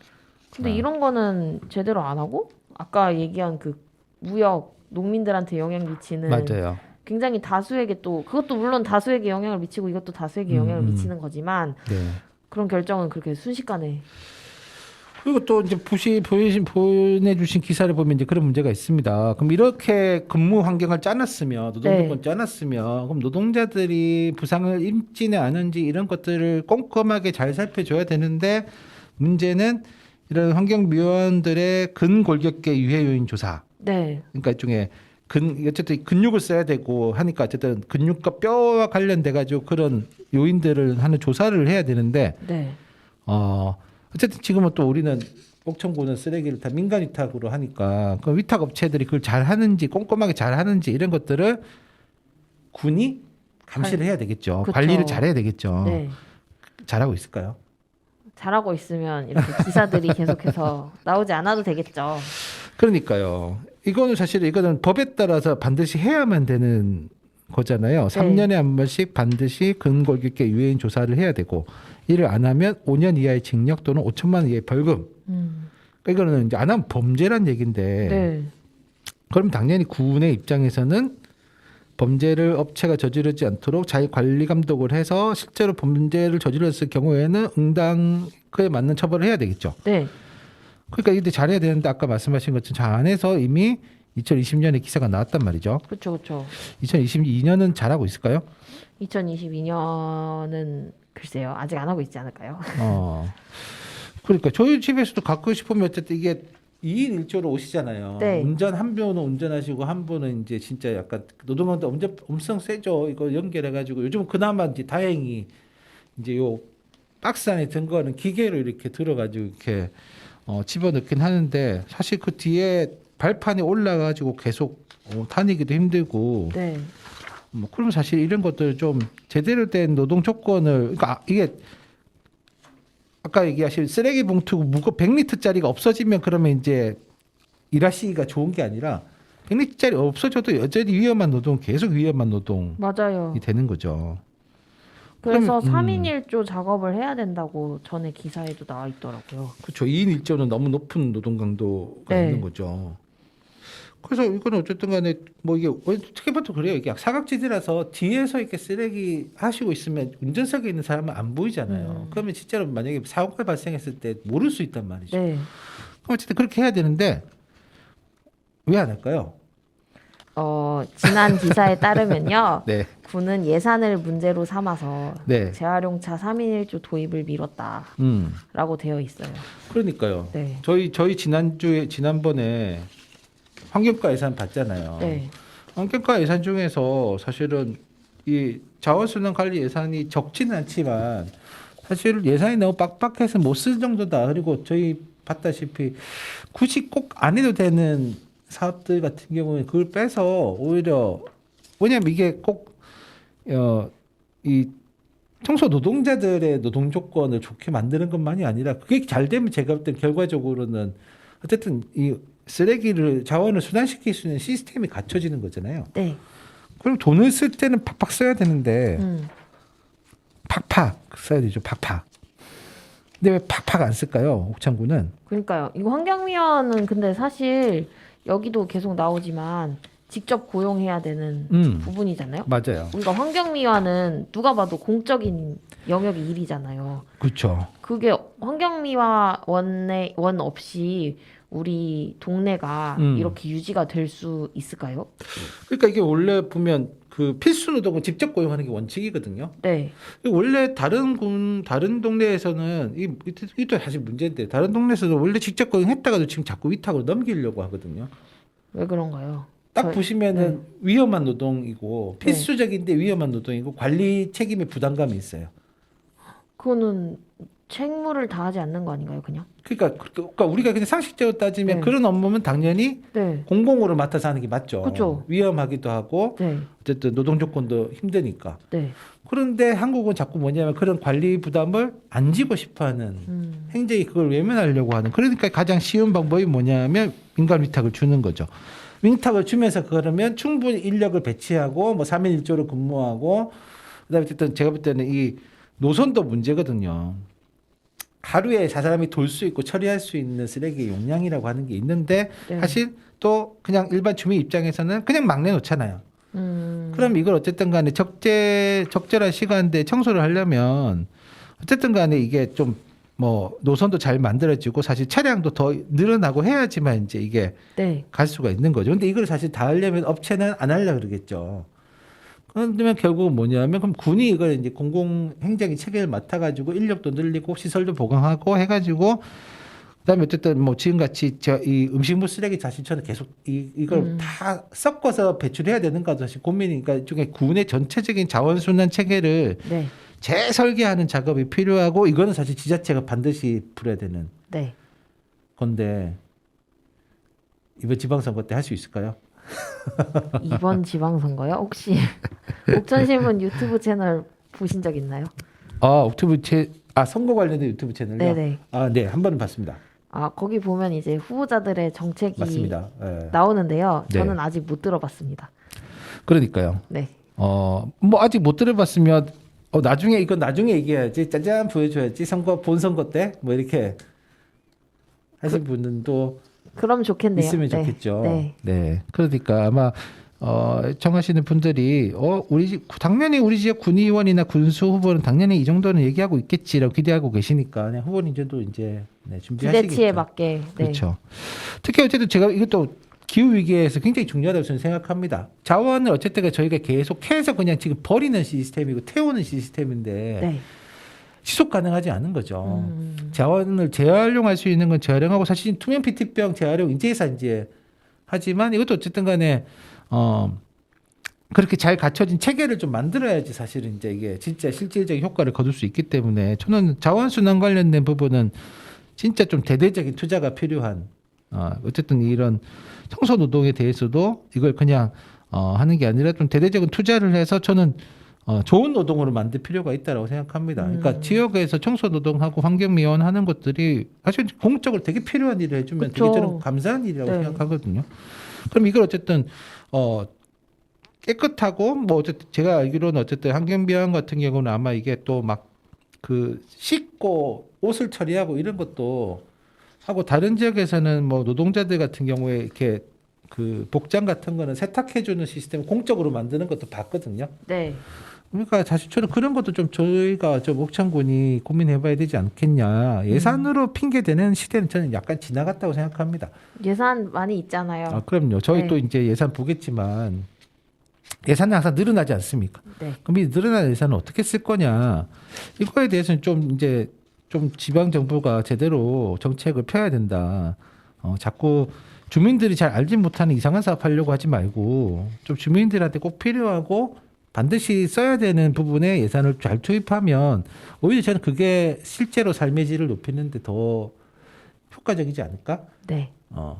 근데 이런 거는 제대로 안 하고 아까 얘기한 그 무역 농민들한테 영향 미치는 맞아요. 굉장히 다수에게 또 그것도 물론 다수에게 영향을 미치고 이것도 다수에게 영향을 미치는 거지만 네. 그런 결정은 그렇게 순식간에 그리고 또 이제 보내주신 기사를 보면 이제 그런 문제가 있습니다. 그럼 이렇게 근무 환경을 짜놨으면 노동조건 네. 짜놨으면 그럼 노동자들이 부상을 입지는 않은지 이런 것들을 꼼꼼하게 잘 살펴줘야 되는데 문제는 이런 환경미화원들의 근골격계 유해 요인 조사. 네. 그러니까 일종의 어쨌든 근육을 써야 되고 하니까 어쨌든 근육과 뼈와 관련돼 가지고 그런 요인들을 하는 조사를 해야 되는데 네. 어쨌든 지금은 또 우리는 옥천구는 쓰레기를 다 민간 위탁으로 하니까 그 위탁 업체들이 그걸 잘 하는지 꼼꼼하게 잘 하는지 이런 것들을 군이 감시를 해야 되겠죠. 그쵸. 관리를 잘해야 되겠죠. 네. 잘하고 있을까요? 잘하고 있으면 이렇게 기사들이 계속해서 나오지 않아도 되겠죠. 그러니까요. 이거는 법에 따라서 반드시 해야만 되는 거잖아요. 3년에 한 번씩 반드시 근골격계 유해인 조사를 해야 되고 이를 안 하면 5년 이하의 징역 또는 5천만 원 이하의 벌금. 그러니까 이거는 이제 안 하면 범죄란 얘기인데 네. 그럼 당연히 군의 입장에서는 범죄를 업체가 저지르지 않도록 잘 관리 감독을 해서 실제로 범죄를 저질렀을 경우에는 응당 그에 맞는 처벌을 해야 되겠죠. 네. 그러니까 이때 잘해야 되는데 아까 말씀하신 것처럼 잘 안 해서 이미 2020년에 기사가 나왔단 말이죠. 그렇죠. 그렇죠. 2022년은 잘하고 있을까요? 2022년은 글쎄요. 아직 안 하고 있지 않을까요? 그러니까 저희 집에서도 갖고 싶으면 어쨌든 이게 2인 1조로 오시잖아요. 네. 운전 한 분은 운전하시고 한 분은 이제 진짜 약간 노동강도 엄청 세죠. 이거 연결해가지고 요즘 그나마 이제 다행히 이제 요 박스 안에 든 거는 기계로 이렇게 들어가지고 이렇게 집어넣긴 하는데 사실 그 뒤에 발판이 올라가지고 계속 다니기도 힘들고 네. 그러면 사실 이런 것들 좀 제대로 된 노동 조건을 그러니까 이게 아까 얘기하신 쓰레기 봉투 100리터짜리가 없어지면 그러면 이제 일하시기가 좋은 게 아니라 100리터짜리 없어져도 여전히 위험한 노동 계속 위험한 노동이 맞아요. 되는 거죠. 그래서 그러면, 3인 1조 작업을 해야 된다고 전에 기사에도 나와 있더라고요. 그렇죠. 2인 1조는 너무 높은 노동 강도가 네. 있는 거죠. 그래서 이거는 어쨌든 간에 뭐 이게 어떻게 봐도 그래요. 이게 사각지대라서 뒤에서 이렇게 쓰레기 하시고 있으면 운전석에 있는 사람은 안 보이잖아요. 그러면 진짜로 만약에 사고가 발생했을 때 모를 수 있단 말이죠. 네. 그럼 어쨌든 그렇게 해야 되는데 왜 안 할까요? 지난 기사에 따르면요. 네. 군은 예산을 문제로 삼아서 네. 재활용차 3인 1조 도입을 미뤘다라고 되어 있어요. 그러니까요. 네. 저희 지난번에 환경과 예산 받잖아요. 네. 환경과 예산 중에서 사실은 이 자원순환 관리 예산이 적지는 않지만 사실 예산이 너무 빡빡해서 못 쓸 정도다. 그리고 저희 봤다시피 굳이 꼭 안 해도 되는 사업들 같은 경우는 그걸 빼서 오히려 왜냐면 이게 꼭 이 청소 노동자들의 노동 조건을 좋게 만드는 것만이 아니라 그게 잘 되면 제가 볼 때 결과적으로는 어쨌든 이 쓰레기를 자원을 순환시킬 수 있는 시스템이 갖춰지는 거잖아요. 네. 그럼 돈을 쓸 때는 팍팍 써야 되는데 팍팍 써야 되죠. 팍팍. 근데 왜 팍팍 안 쓸까요? 옥창구는. 그러니까요. 이거 환경미화는 근데 사실 여기도 계속 나오지만 직접 고용해야 되는 부분이잖아요. 맞아요. 우리가 환경미화는 누가 봐도 공적인 영역의 일이잖아요. 그렇죠. 그게 환경미화원의 원 없이 우리 동네가 이렇게 유지가 될 수 있을까요? 그러니까 이게 원래 보면 그 필수 노동은 직접 고용하는 게 원칙이거든요. 네. 원래 다른 동네에서는 이도 사실 문제인데 다른 동네에서는 원래 직접 고용했다가도 지금 자꾸 위탁으로 넘기려고 하거든요. 왜 그런가요? 딱 보시면은 위험한 노동이고 필수적인데 위험한 노동이고 관리 책임의 부담감이 있어요. 그거는 책무를 다하지 않는 거 아닌가요, 그냥? 그러니까 우리가 그냥 상식적으로 따지면 네. 그런 업무면 당연히 네. 공공으로 맡아서 하는 게 맞죠. 그쵸. 위험하기도 하고 네. 어쨌든 노동 조건도 힘드니까. 네. 그런데 한국은 자꾸 뭐냐면 그런 관리 부담을 안 지고 싶어하는 행정이 그걸 외면하려고 하는. 그러니까 가장 쉬운 방법이 뭐냐면 민간 위탁을 주는 거죠. 위탁을 주면서 그러면 충분히 인력을 배치하고 뭐 3일 1조로 근무하고 그다음에 어쨌든 제가 볼 때는 이 노선도 문제거든요. 하루에 4사람이 돌 수 있고 처리할 수 있는 쓰레기 용량이라고 하는 게 있는데 네. 사실 또 그냥 일반 주민 입장에서는 그냥 막 내놓잖아요. 그럼 이걸 어쨌든 간에 적절한 시간대에 청소를 하려면 어쨌든 간에 이게 좀 뭐 노선도 잘 만들어지고 사실 차량도 더 늘어나고 해야지만 이제 이게 네. 갈 수가 있는 거죠. 근데 이걸 사실 다 하려면 업체는 안 하려고 그러겠죠. 그러면 결국은 뭐냐면 그럼 군이 이걸 이제 공공행정이 체계를 맡아가지고 인력도 늘리고 시설도 보강하고 해가지고 그다음에 어쨌든 뭐 지금같이 이 음식물 쓰레기 자신처럼 계속 이걸 다 섞어서 배출해야 되는가도 사실 고민이니까 일종의 군의 전체적인 자원순환 체계를 네. 재설계하는 작업이 필요하고 이거는 사실 지자체가 반드시 풀어야 되는 네. 건데 이번 지방선거 때 할 수 있을까요? 이번 지방선거요? 혹시 옥천신문 유튜브 채널 보신 적 있나요? 선거 관련된 유튜브 채널요? 네네. 네, 한 번은 봤습니다. 거기 보면 이제 후보자들의 정책이 맞습니다. 네. 나오는데요. 네. 저는 아직 못 들어봤습니다. 그러니까요. 네. 뭐 아직 못 들어봤으면 나중에 얘기해야지. 짜잔 보여줘야지. 본선거 때 뭐 이렇게 하신 분은 또 그럼 좋겠네요. 있으면 네. 좋겠죠. 네. 네. 그러니까 아마 청하시는 분들이 당연히 우리 지역 군의원이나 군수 후보는 당연히 이 정도는 얘기하고 있겠지라고 기대하고 계시니까 그냥 후보님들도 이제 준비하시겠죠. 기대치에 맞게. 네. 그렇죠. 특히 어쨌든 제가 이것도 기후 위기에서 굉장히 중요하다고 저는 생각합니다. 자원을 어쨌든 저희가 계속해서 그냥 지금 버리는 시스템이고 태우는 시스템인데 네. 지속 가능하지 않은 거죠. 자원을 재활용할 수 있는 건 재활용하고 사실 투명 PT병 재활용 이제 하지만 이것도 어쨌든 간에 그렇게 잘 갖춰진 체계를 좀 만들어야지 사실은 이제 이게 진짜 실질적인 효과를 거둘 수 있기 때문에 저는 자원순환 관련된 부분은 진짜 좀 대대적인 투자가 필요한 어쨌든 이런 청소 노동에 대해서도 이걸 그냥 하는 게 아니라 좀 대대적인 투자를 해서 저는 좋은 노동으로 만들 필요가 있다고 생각합니다. 그러니까 지역에서 청소 노동하고 환경미화원 하는 것들이 사실 공적으로 되게 필요한 일을 해주면 그쵸. 되게 저는 감사한 일이라고 네. 생각하거든요. 그럼 이걸 어쨌든 깨끗하고 뭐 어쨌든 제가 알기로는 어쨌든 환경미화원 같은 경우는 아마 이게 또 막 그 씻고 옷을 처리하고 이런 것도 하고 다른 지역에서는 뭐 노동자들 같은 경우에 이렇게 그 복장 같은 거는 세탁해주는 시스템을 공적으로 만드는 것도 봤거든요. 네. 그러니까 사실 저는 그런 것도 좀 저희가 옥천군이 고민해봐야 되지 않겠냐. 예산으로 핑계대는 시대는 저는 약간 지나갔다고 생각합니다. 예산 많이 있잖아요. 그럼요. 저희 네. 또 이제 예산 보겠지만 예산은 항상 늘어나지 않습니까? 네. 그럼 이 늘어난 예산을 어떻게 쓸 거냐. 이거에 대해서는 좀 지방 정부가 제대로 정책을 펴야 된다. 자꾸 주민들이 잘 알지 못하는 이상한 사업 하려고 하지 말고 좀 주민들한테 꼭 필요하고 반드시 써야 되는 부분에 예산을 잘 투입하면 오히려 저는 그게 실제로 삶의 질을 높이는 데 더 효과적이지 않을까? 네.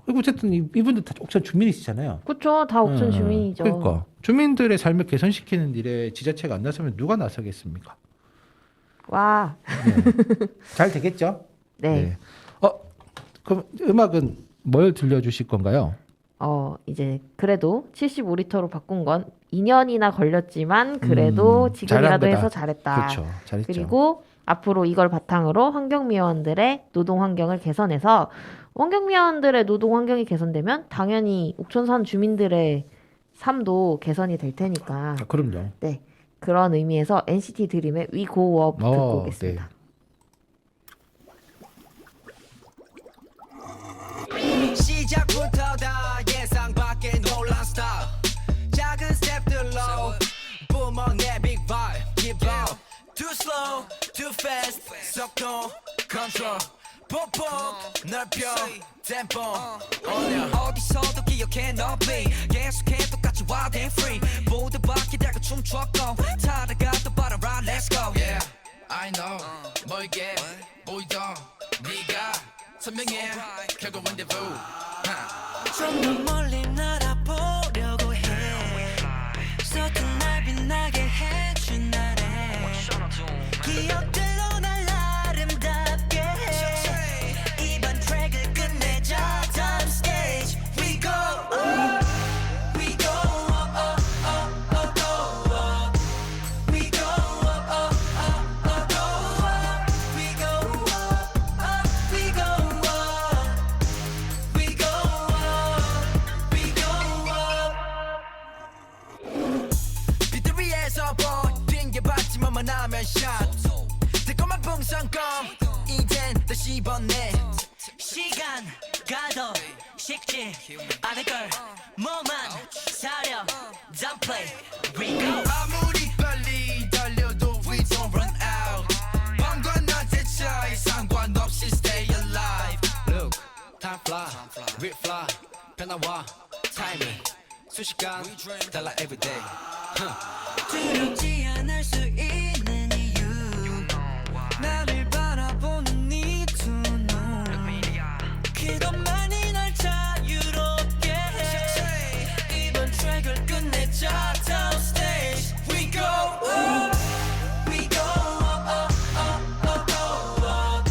그리고 어쨌든 이분들 다 옥천 주민이시잖아요. 그렇죠. 다 옥천 주민이죠. 그러니까 주민들의 삶을 개선시키는 일에 지자체가 안 나서면 누가 나서겠습니까? 와. 잘 되겠죠? 네. 그럼 음악은 뭘 들려주실 건가요? 이제 그래도 75리터로 바꾼 건 2년이나 걸렸지만 그래도 지금이라도 해서 잘했다. 그렇죠. 잘했죠. 그리고 앞으로 이걸 바탕으로 환경미화원들의 노동 환경을 개선해서 환경미화원들의 노동 환경이 개선되면 당연히 옥천산 주민들의 삶도 개선이 될 테니까. 그럼요. 네. 그런 의미에서 NCT 드림의 We Go Up 듣고 오겠습니다. 시작부터 다 예상 밖의 놀란 스타일 작은 스텝들로 뿜어 내 big vibe Keep up Too slow, too fast 속도 control 폭폭 넓혀 템포 올려 어디서도 기억해 너 be 계속해 똑같이 wild and free 모두 바퀴들고 춤추었고 타다가 또 바라라 let's go Yeah, I know 멀게 보이던 네가 선명해 결국 rendezvous 좀 더 멀리 날아보려고 해 서툰 날 빛나게 해준 날에 기억들로 날 아름답게 해 이번 트랙을 끝내자 Time stage We go up We go up up up up go up We go up up up up go up We go up up We go up We go up We go up 빛들 위에서 보인 게 받지만 하면 샷 달콤한 풍선껌 이젠 다시 번내 시간 가도 식지 않을 걸 뭐만 사려 Don't play We go 아무리 빨리 달려도 we don't run out 밤과 낮의 차이 상관없이 stay alive Look time fly we fly 변화와 timing 순식간 달라 everyday 두렵지 않을 수 있는 이유 나를 바라보는 네 두 눈 그것만이 날 자유롭게 해 이번 트랙을 끝내자 Down stage We go up We go up up up up go up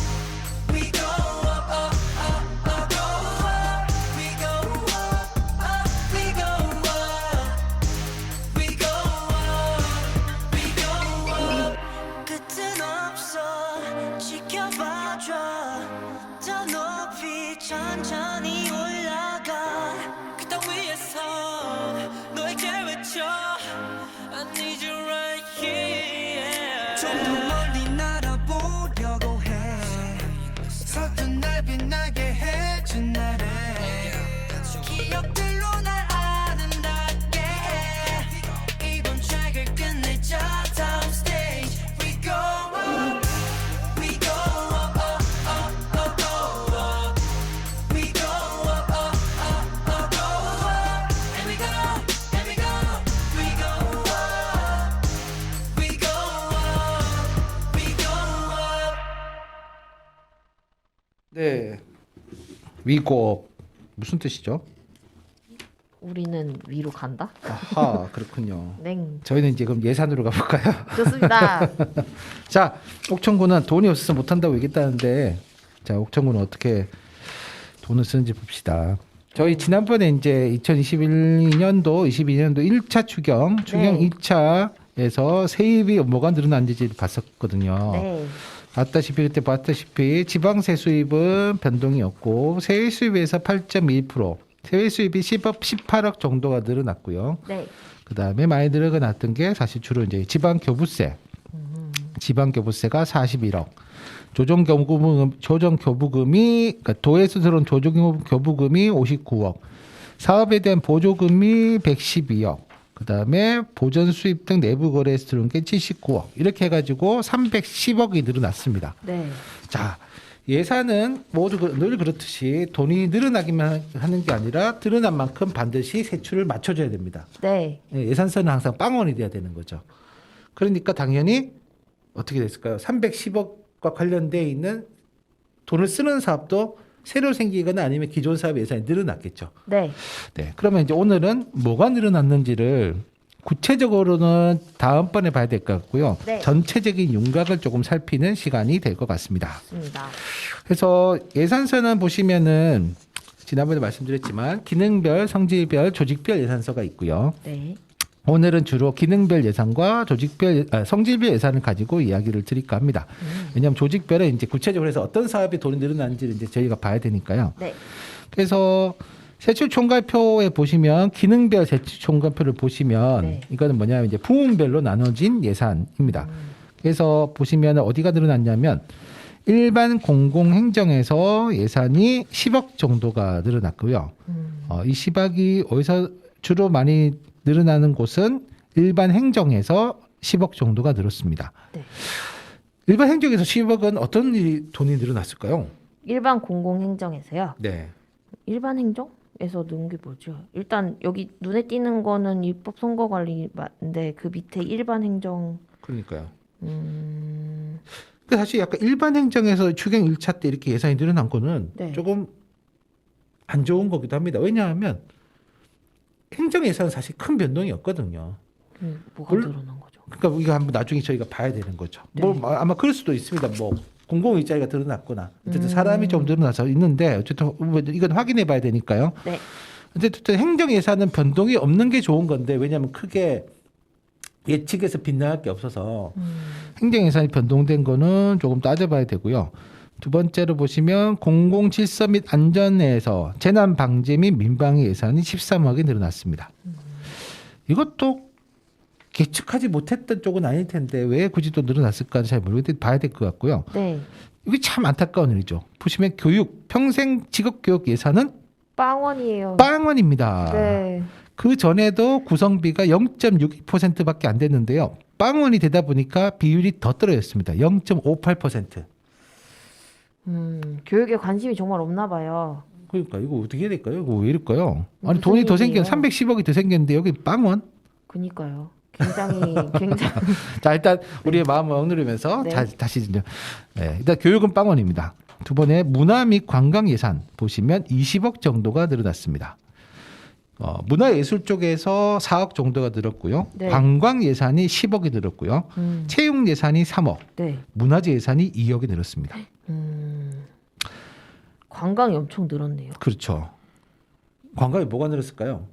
We go up up up up go up We go up up We go up We go up We go up 끝은 없어 지켜봐줘 더 높이 천천히 올라가 그 땅 위에서 너에게 외쳐 I need you right here 좀 더 멀리 날아보려고 해 서툰 날 빛나게 해준 날에 기억들로 날 아름답게 해 이번 트랙을 끝내자 Down stage We go up We go up up up up go up We go up up up up go up And we go and we go We go up We go up We go up 네. 위고 무슨 뜻이죠? 우리는 위로 간다? 아하, 그렇군요. 네. 저희는 이제 그럼 예산으로 가볼까요? 좋습니다. 자, 옥천구는 돈이 없어서 못한다고 얘기했다는데, 자, 옥천구는 어떻게 돈을 쓰는지 봅시다. 저희 지난번에 이제 2021년도, 22년도 1차 추경 네. 2차에서 세입이 뭐가 늘어난지 봤었거든요. 네. 그때 봤다시피 지방세 수입은 변동이 없고 세외 수입에서 8.1%, 세외 수입이 18억 정도가 늘어났고요. 네. 그 다음에 많이 늘어났던 게 사실 주로 이제 지방교부세, 지방교부세가 41억, 조정교부금이 그러니까 도에서 들어온 조정교부금이 59억, 사업에 대한 보조금이 112억, 그 다음에 보전 수입 등 내부 거래에서 들어온 게 79억, 이렇게 해가지고 310억이 늘어났습니다. 네. 자, 예산은 모두 늘 그렇듯이 돈이 늘어나기만 하는 게 아니라 늘어난 만큼 반드시 세출을 맞춰줘야 됩니다. 네. 예산서는 항상 빵원이 돼야 되는 거죠. 그러니까 당연히 어떻게 됐을까요? 310억과 관련돼 있는 돈을 쓰는 사업도 새로 생기거나 아니면 기존 사업 예산이 늘어났겠죠. 네. 네. 그러면 이제 오늘은 뭐가 늘어났는지를 구체적으로는 다음번에 봐야 될 것 같고요. 네. 전체적인 윤곽을 조금 살피는 시간이 될 것 같습니다. 맞습니다. 그래서 예산서는 보시면은 지난번에 말씀드렸지만 기능별, 성질별, 조직별 예산서가 있고요. 네. 오늘은 주로 기능별 예산과 성질별 예산을 가지고 이야기를 드릴까 합니다. 왜냐하면 조직별은 이제 구체적으로 해서 어떤 사업에 돈이 늘어나는지를 이제 저희가 봐야 되니까요. 네. 그래서 세출 총괄표에 보시면 기능별 세출 총괄표를 보시면 네. 이거는 뭐냐면 이제 부문별로 나눠진 예산입니다. 그래서 보시면 어디가 늘어났냐면 일반 공공행정에서 예산이 10억 정도가 늘어났고요. 이 10억이 어디서 주로 많이 늘어나는 곳은 일반 행정에서 10억 정도가 늘었습니다. 네. 일반 행정에서 10억은 어떤 돈이 늘어났을까요? 일반 공공행정에서요. 네. 일반 행정에서 넣은 게 뭐죠? 일단 여기 눈에 띄는 거는 입법 선거관리인데 그 밑에 일반 행정. 그러니까요. 근데 사실 약간 일반 행정에서 추경 1차 때 이렇게 예산이 늘어난 거는 네. 조금 안 좋은 거기도 합니다. 왜냐하면 행정 예산은 사실 큰 변동이 없거든요. 뭐가 물- 늘어난 거죠? 그러니까 이거 한번 나중에 저희가 봐야 되는 거죠. 네. 뭐 아마 그럴 수도 있습니다. 뭐 공공 일자리가 늘어났거나 어쨌든 사람이 좀 늘어나서 있는데 어쨌든 뭐 이건 확인해 봐야 되니까요. 네. 어쨌든 행정 예산은 변동이 없는 게 좋은 건데 왜냐하면 크게 예측에서 빗나갈 게 없어서 행정 예산이 변동된 거는 조금 따져봐야 되고요. 두 번째로 보시면 공공 질서 및 안전에서 재난 방지 및 민방위 예산이 13억이 늘어났습니다. 이것도 예측하지 못했던 쪽은 아닐 텐데 왜 굳이 또 늘어났을까 잘 모르겠는데 봐야 될 것 같고요. 네. 이게 참 안타까운 일이죠. 보시면 교육, 평생 직업교육 예산은 빵원이에요. 빵원입니다. 네. 그 전에도 구성비가 0.62%밖에 안 됐는데요. 빵원이 되다 보니까 비율이 더 떨어졌습니다. 0.58%. 교육에 관심이 정말 없나 봐요. 그러니까 이거 어떻게 해야 될까요? 이거 왜 이럴까요? 아니 돈이 더 무슨 생겼, 일이에요? 310억이 더 생겼는데 여기 빵원? 그니까요. 굉장히 자 일단 우리의 마음을 억누르면서 네. 다시 이제 일단 교육은 빵원입니다. 두 번에 문화 및 관광 예산 보시면 20억 정도가 늘어났습니다. 문화예술 쪽에서 4억 정도가 늘었고요. 네. 관광 예산이 10억이 늘었고요. 체육 예산이 3억, 네. 문화재 예산이 2억이 늘었습니다. 관광이 엄청 늘었네요. 그렇죠. 관광이 뭐가 늘었을까요?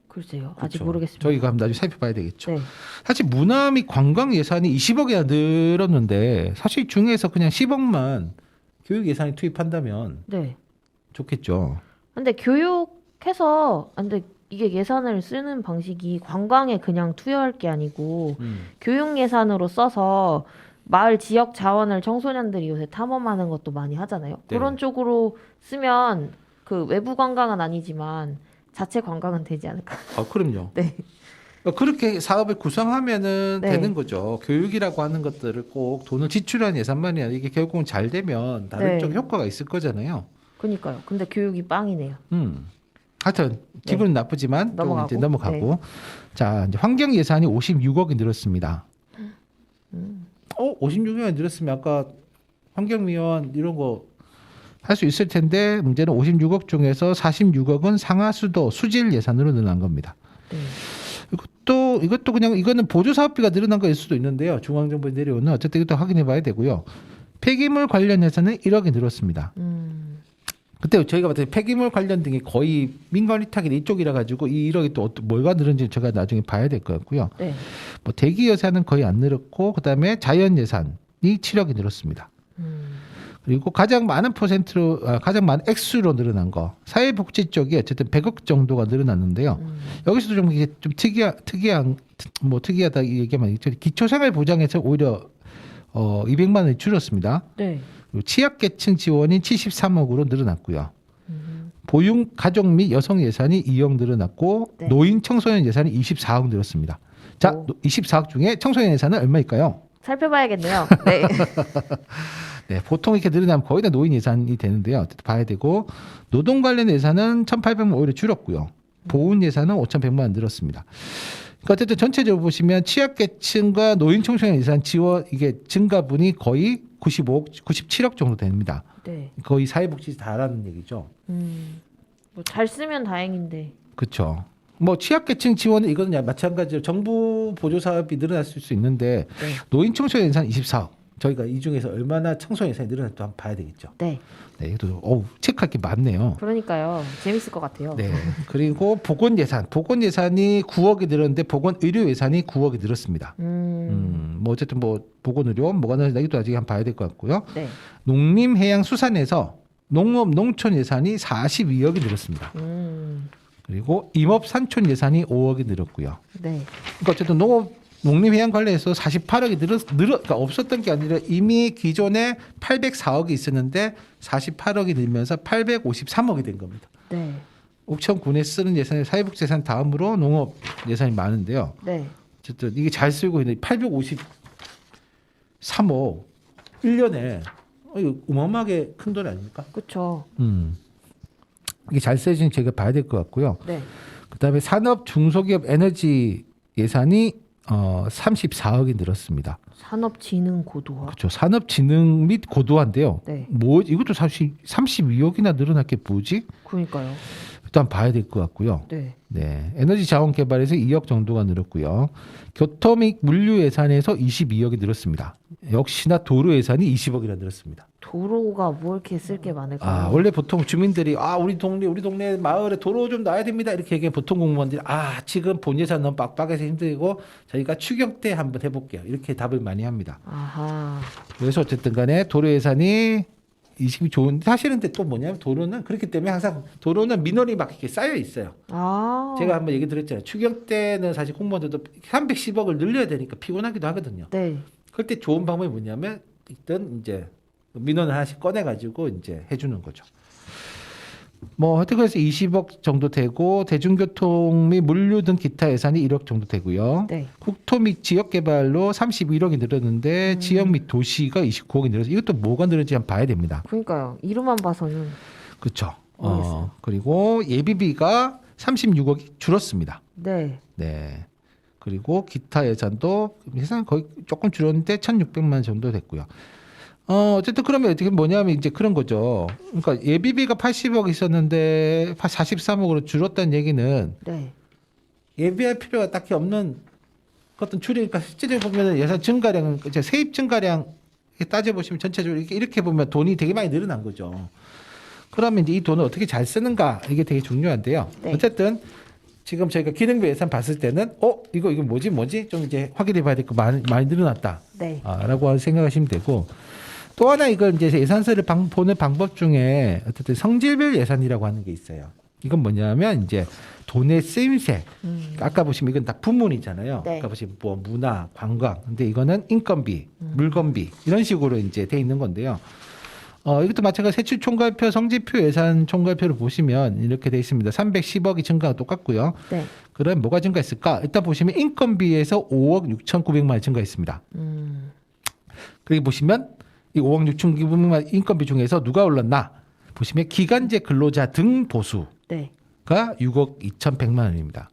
글쎄요. 아직 그렇죠. 모르겠습니다. 저희가 한번 나중에 살펴봐야 되겠죠. 네. 사실 문화 및 관광 예산이 20억이나 늘었는데 사실 중에서 그냥 10억만 교육 예산에 투입한다면 네. 좋겠죠. 근데 교육해서 근데 이게 예산을 쓰는 방식이 관광에 그냥 투여할 게 아니고 교육 예산으로 써서 마을 지역 자원을 청소년들이 요새 탐험하는 것도 많이 하잖아요. 네. 그런 쪽으로 쓰면 그 외부 관광은 아니지만 자체 관광은 되지 않을까. 그럼요. 네. 그렇게 사업을 구성하면은 네. 되는 거죠. 교육이라고 하는 것들을 꼭 돈을 지출한 예산만이 아니라 이게 결국은 잘 되면 다른 네. 쪽 효과가 있을 거잖아요. 그니까요. 근데 교육이 빵이네요. 하여튼 기분은 나쁘지만 좀 이제 넘어가고. 넘어가고. 자 이제 환경 예산이 56억이 늘었습니다. 56억이 늘었으면 아까 환경미화원 이런 거 할 수 있을 텐데 문제는 56억 중에서 46억은 상하수도 수질 예산으로 늘어난 겁니다. 네. 이것도 그냥 이거는 보조 사업비가 늘어난 거일 수도 있는데요. 중앙정부에 내려오는 어쨌든 이것도 확인해 봐야 되고요. 폐기물 관련 예산은 1억이 늘었습니다. 그때 저희가 봤을 때 폐기물 관련 등이 거의 민간 위탁이 이쪽이라 가지고 이 1억이 또 뭐가 늘은지 제가 나중에 봐야 될 것 같고요. 네. 뭐 대기 예산은 거의 안 늘었고 그다음에 자연 예산이 7억이 늘었습니다. 그리고 가장 많은 액수로 늘어난 거 사회복지 쪽이 어쨌든 100억 정도가 늘어났는데요. 여기서도 좀 이게 좀 특이하다 얘기하면 기초생활보장에서 오히려 200만 원이 줄었습니다. 네. 그리고 취약계층 지원이 73억으로 늘어났고요. 보육 가족 및 여성 예산이 2억 늘어났고 네. 노인 청소년 예산이 24억 늘었습니다. 자, 오. 24억 중에 청소년 예산은 얼마일까요? 살펴봐야겠네요. 네. 네, 보통 이렇게 늘어나면 거의 다 노인 예산이 되는데요. 어쨌든 봐야 되고 노동 관련 예산은 1,800만 오히려 줄었고요. 보훈 예산은 5,100만 원 늘었습니다. 그러니까 어쨌든 전체적으로 보시면 취약계층과 노인 청소년 예산 지원 이게 증가분이 거의 97억 정도 됩니다. 네. 거의 사회복지 다라는 얘기죠. 뭐 잘 쓰면 다행인데. 그렇죠. 뭐 취약계층 지원은 이거는 마찬가지로 정부 보조 사업이 늘어났을 수 있는데 네. 노인 청소년 예산 24억. 저희가 이 중에서 얼마나 청소년 예산이 늘어났는지 한번 봐야 되겠죠. 네. 네, 이것도 체크할 게 많네요. 그러니까요. 재밌을 것 같아요. 네. 그리고 보건 예산이 9억이 늘었는데 보건 의료 예산이 9억이 늘었습니다. 뭐 어쨌든 뭐 보건 의료 뭐가 늘었나 이것도 아직 한번 봐야 될 것 같고요. 네. 농림해양수산에서 농업 농촌 예산이 42억이 늘었습니다. 그리고 임업 산촌 예산이 5억이 늘었고요. 네. 그러니까 어쨌든 농림해양 관련해서 48억이 그러니까 없었던 게 아니라 이미 기존에 804억이 있었는데 48억이 늘면서 853억이 된 겁니다. 네. 옥천군에 쓰는 예산이 사회복지 예산 다음으로 농업 예산이 많은데요. 네. 어쨌든 이게 잘 쓰고 있는데 853억 1년에 이거 어마어마하게 큰 돈 아닙니까? 그렇죠. 이게 잘 쓰여진 제가 봐야 될 것 같고요. 네. 그다음에 산업 중소기업 에너지 예산이 34억이 늘었습니다. 산업진흥 고도화. 그렇죠. 산업진흥 및 고도화인데요. 네. 뭐 이것도 사실 32억이나 늘어날 게 뭐지? 그러니까요. 일단 봐야 될 것 같고요. 네. 네, 에너지 자원 개발에서 2억 정도가 늘었고요. 교토 및 물류 예산에서 22억이 늘었습니다. 역시나 도로 예산이 20억이나 늘었습니다. 도로가 뭐 이렇게 쓸 게 많을까요? 아, 원래 보통 주민들이 우리 동네 마을에 도로 좀 놔야 됩니다. 이렇게 얘기해 보통 공무원들이 지금 본 예산 너무 빡빡해서 힘들고 저희가 추경 때 한번 해볼게요. 이렇게 답을 많이 합니다. 아하. 그래서 어쨌든 간에 도로 예산이 20이 좋은데 사실은 근데 또 뭐냐면 도로는 그렇기 때문에 항상 도로는 민원이 막 이렇게 쌓여 있어요. 제가 한번 얘기 드렸잖아요. 추경 때는 사실 공무원들도 310억을 늘려야 되니까 피곤하기도 하거든요. 네. 그럴 때 좋은 방법이 뭐냐면 일단 이제 민원을 하나씩 꺼내가지고 이제 해주는 거죠. 뭐 하여튼 그래서 20억 정도 되고 대중교통 및 물류 등 기타 예산이 1억 정도 되고요. 네. 국토 및 지역 개발로 31억이 늘었는데 지역 및 도시가 29억이 늘어서 이것도 뭐가 늘었는지 한번 봐야 됩니다. 그러니까요. 이름만 봐서는. 그렇죠. 모르겠어요. 그리고 예비비가 36억이 줄었습니다. 네. 네. 그리고 기타 예산도 예산 거의 조금 줄었는데 1,600만 정도 됐고요. 어쨌든 그러면 어떻게 뭐냐면 이제 그런 거죠. 그러니까 예비비가 80억 있었는데 43억으로 줄었다는 얘기는 네. 예비할 필요가 딱히 없는 어떤 줄이니까 실제로 보면 예산 증가량은 이제 세입 증가량 따져 보시면 전체적으로 이렇게 보면 돈이 되게 많이 늘어난 거죠. 그러면 이제 이 돈을 어떻게 잘 쓰는가 이게 되게 중요한데요. 네. 어쨌든 지금 저희가 기능비 예산 봤을 때는 이거 뭐지 좀 이제 확인해 봐야 될 거 많이 늘어났다. 네. 라고 생각하시면 되고 또 하나 이걸 이제 예산서를 보는 방법 중에 어쨌든 성질별 예산이라고 하는 게 있어요. 이건 뭐냐면 이제 돈의 쓰임새. 아까 보시면 이건 다 부문이잖아요. 네. 아까 보시면 뭐 문화, 관광. 근데 이거는 인건비, 물건비 이런 식으로 이제 돼 있는 건데요. 이것도 마찬가지로 세출 총괄표, 성지표 예산 총괄표를 보시면 이렇게 돼 있습니다. 310억이 증가가 똑같고요. 네. 그럼 뭐가 증가했을까? 일단 보시면 인건비에서 5억 6,900만 원이 증가했습니다. 그리고 보시면 이 5억 6,900만 원 인건비 중에서 누가 올랐나? 보시면 기간제 근로자 등 보수가 네. 6억 2,100만 원입니다.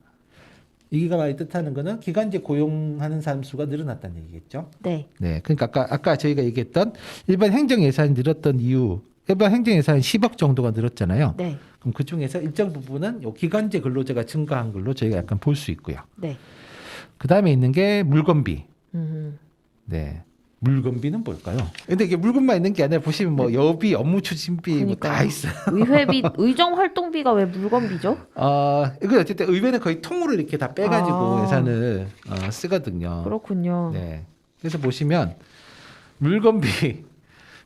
이게 많이 뜻하는 거는 기간제 고용하는 사람 수가 늘어났다는 얘기겠죠. 네. 네, 그러니까 아까 저희가 얘기했던 일반 행정 예산이 늘었던 이유, 일반 행정 예산이 10억 정도가 늘었잖아요. 네. 그럼 그 중에서 일정 부분은 요 기간제 근로자가 증가한 걸로 저희가 약간 볼 수 있고요. 네. 그 다음에 있는 게 물건비. 음. 네. 물건비는 뭘까요? 근데 이게 물건만 있는 게 아니라 보시면 뭐 여비, 업무 추진비 뭐 다 그러니까요. 있어요. 의회비, 의정 활동비가 왜 물건비죠? 이거 어쨌든 의회는 거의 통으로 이렇게 다 빼가지고 예산을 쓰거든요. 그렇군요. 네. 그래서 보시면 물건비,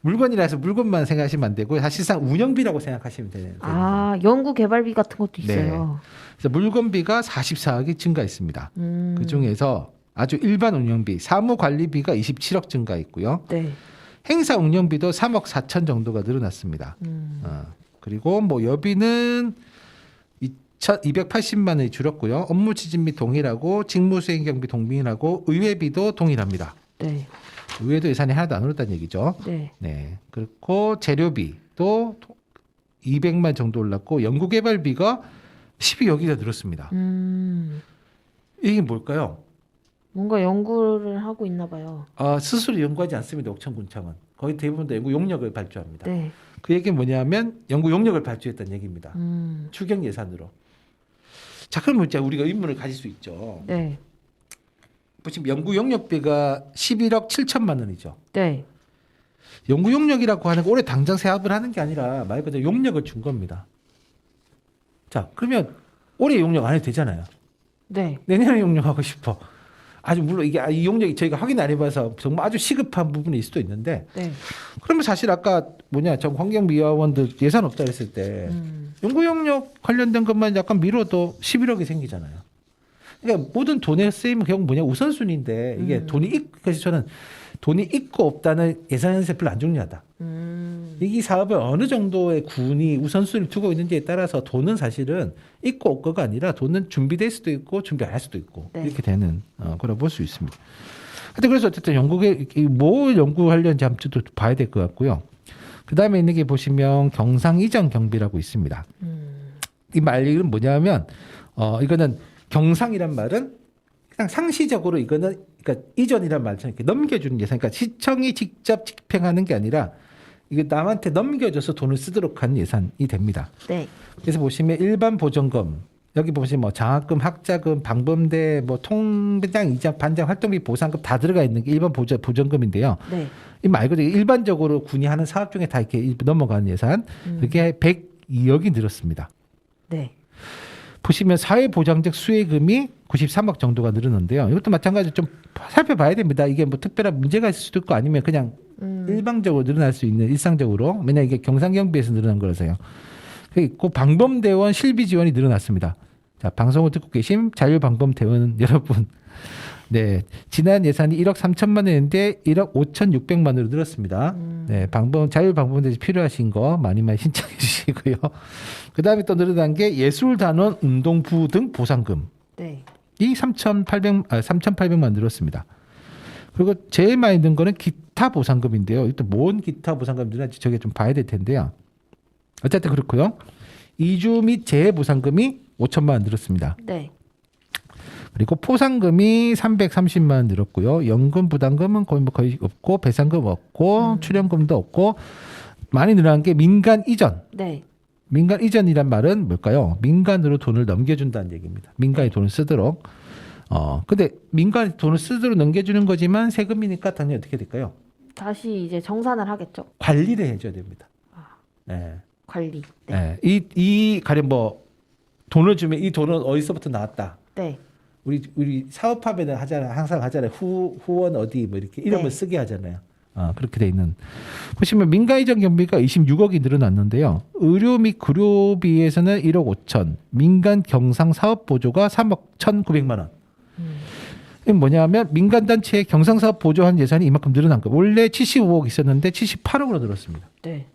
물건이라서 물건만 생각하시면 안 되고 사실상 운영비라고 생각하시면 돼요. 연구 개발비 같은 것도 있어요. 그래서 물건비가 44억이 증가했습니다. 음. 그 중에서 아주 일반 운영비, 사무 관리비가 27억 증가했고요. 네. 행사 운영비도 3억 4천 정도가 늘어났습니다. 그리고 뭐 여비는 280만 원이 줄었고요. 업무 추진 및 동일하고 직무 수행 경비 동일하고 의회비도 동일합니다. 네. 의회도 예산이 하나도 안 오르다는 얘기죠. 네. 네. 그리고 재료비도 200만 정도 올랐고 연구개발비가 12억이나 늘었습니다. 이게 뭘까요? 뭔가 연구를 하고 있나 봐요. 스스로 연구하지 않습니다. 옥천군청은 거의 대부분 다 연구 용역을 발주합니다. 네. 그 얘기는 뭐냐면 연구 용역을 발주했다는 얘기입니다. 추경 예산으로. 자, 그러면 이제 우리가 의문을 가질 수 있죠. 네. 보시면 연구 용역비가 11억 7천만 원이죠. 네. 연구 용역이라고 하는 거 올해 당장 사업을 하는 게 아니라 말 그대로 용역을 준 겁니다. 자, 그러면 올해 용역 안 해도 되잖아요. 네. 내년에 용역하고 싶어. 아주 물론 이게 이 용역이 저희가 확인 안 해봐서 정말 아주 시급한 부분일 수도 있는데 네. 그러면 사실 아까 전 환경미화원들 예산 없다 했을 때 연구 용역 관련된 것만 약간 미뤄도 11억이 생기잖아요. 그러니까 모든 돈의 쓰임은 결국 우선순위인데 이게 그래서 저는 돈이 있고 없다는 예산에서 별로 안 중요하다. 이 사업을 어느 정도의 군이 우선순위를 두고 있는지에 따라서 돈은 사실은 있고 없고가 아니라 돈은 준비될 수도 있고 준비 안 할 수도 있고 네. 이렇게 되는 거라 볼 수 있습니다. 하여튼 그래서 어쨌든 연구에 뭘 연구하려는지 한번 또 봐야 될 것 같고요. 그 다음에 있는 게 보시면 경상 이전 경비라고 있습니다. 이 말은 뭐냐면 이거는 경상이란 말은 그냥 상시적으로 이거는 그러니까 이전이란 말처럼 이렇게 넘겨주는 예산. 그러니까 시청이 직접 집행하는 게 아니라 이게 남한테 넘겨줘서 돈을 쓰도록 하는 예산이 됩니다. 네. 그래서 보시면 일반 보전금 여기 보시면 뭐 장학금, 학자금, 방범대, 뭐 통장, 이자, 반장, 활동비, 보상금 다 들어가 있는 게 일반 보전금인데요. 네. 이 말 그대로 일반적으로 군이 하는 사업 중에 다 이렇게 넘어가는 예산 그게 102억이 늘었습니다. 네. 보시면 사회보장적 수혜금이 93억 정도가 늘었는데요. 이것도 마찬가지로 좀 살펴봐야 됩니다. 이게 뭐 특별한 문제가 있을 수도 있고 아니면 그냥 일방적으로 늘어날 수 있는 일상적으로. 왜냐 이게 경상경비에서 늘어난 거라서요. 그리고 방범대원 실비 지원이 늘어났습니다. 자, 방송을 듣고 계신 자율방범대원 여러분. 네, 지난 예산이 1억 3천만 원인데 1억 5,600만 원으로 늘었습니다. 네, 자율방범대 필요하신 거 많이 신청해 주시고요. 그 다음에 또 늘어난 게 예술단원 운동부 등 보상금. 네. 이 3,800만 원 늘었습니다. 그리고 제일 많이 는 거는 기타 보상금인데요. 이또 뭔 기타 보상금 늘었는지 저게 좀 봐야 될 텐데요. 어쨌든 그렇고요. 이주 및 재해 보상금이 5천만 원 늘었습니다. 네. 그리고 포상금이 330만 원 늘었고요. 연금 부담금은 거의 없고 배상금 없고 출연금도 없고 많이 늘어난 게 민간 이전. 네. 민간 이전이란 말은 뭘까요? 민간으로 돈을 넘겨준다는 얘기입니다. 민간이 돈을 쓰도록. 근데 민간이 돈을 쓰도록 넘겨주는 거지만 세금이니까 당연히 어떻게 될까요? 다시 이제 정산을 하겠죠. 관리를 해줘야 됩니다. 네. 관리. 네. 네. 가령 뭐 돈을 주면 이 돈은 어디서부터 나왔다. 네. 우리 사업하면은 항상 하잖아요. 후원 어디 뭐 이렇게 이름을 네. 쓰게 하잖아요. 그렇게 돼 있는. 보시면 민간 이전 경비가 26억이 늘어났는데요. 의료 및 의료비에서는 1억 5천, 민간 경상 사업 보조가 3억 1,900만 원. 이게 뭐냐면 민간 단체의 경상 사업 보조한 예산이 이만큼 늘어난 거예요. 원래 75억 있었는데 78억으로 늘었습니다. 네.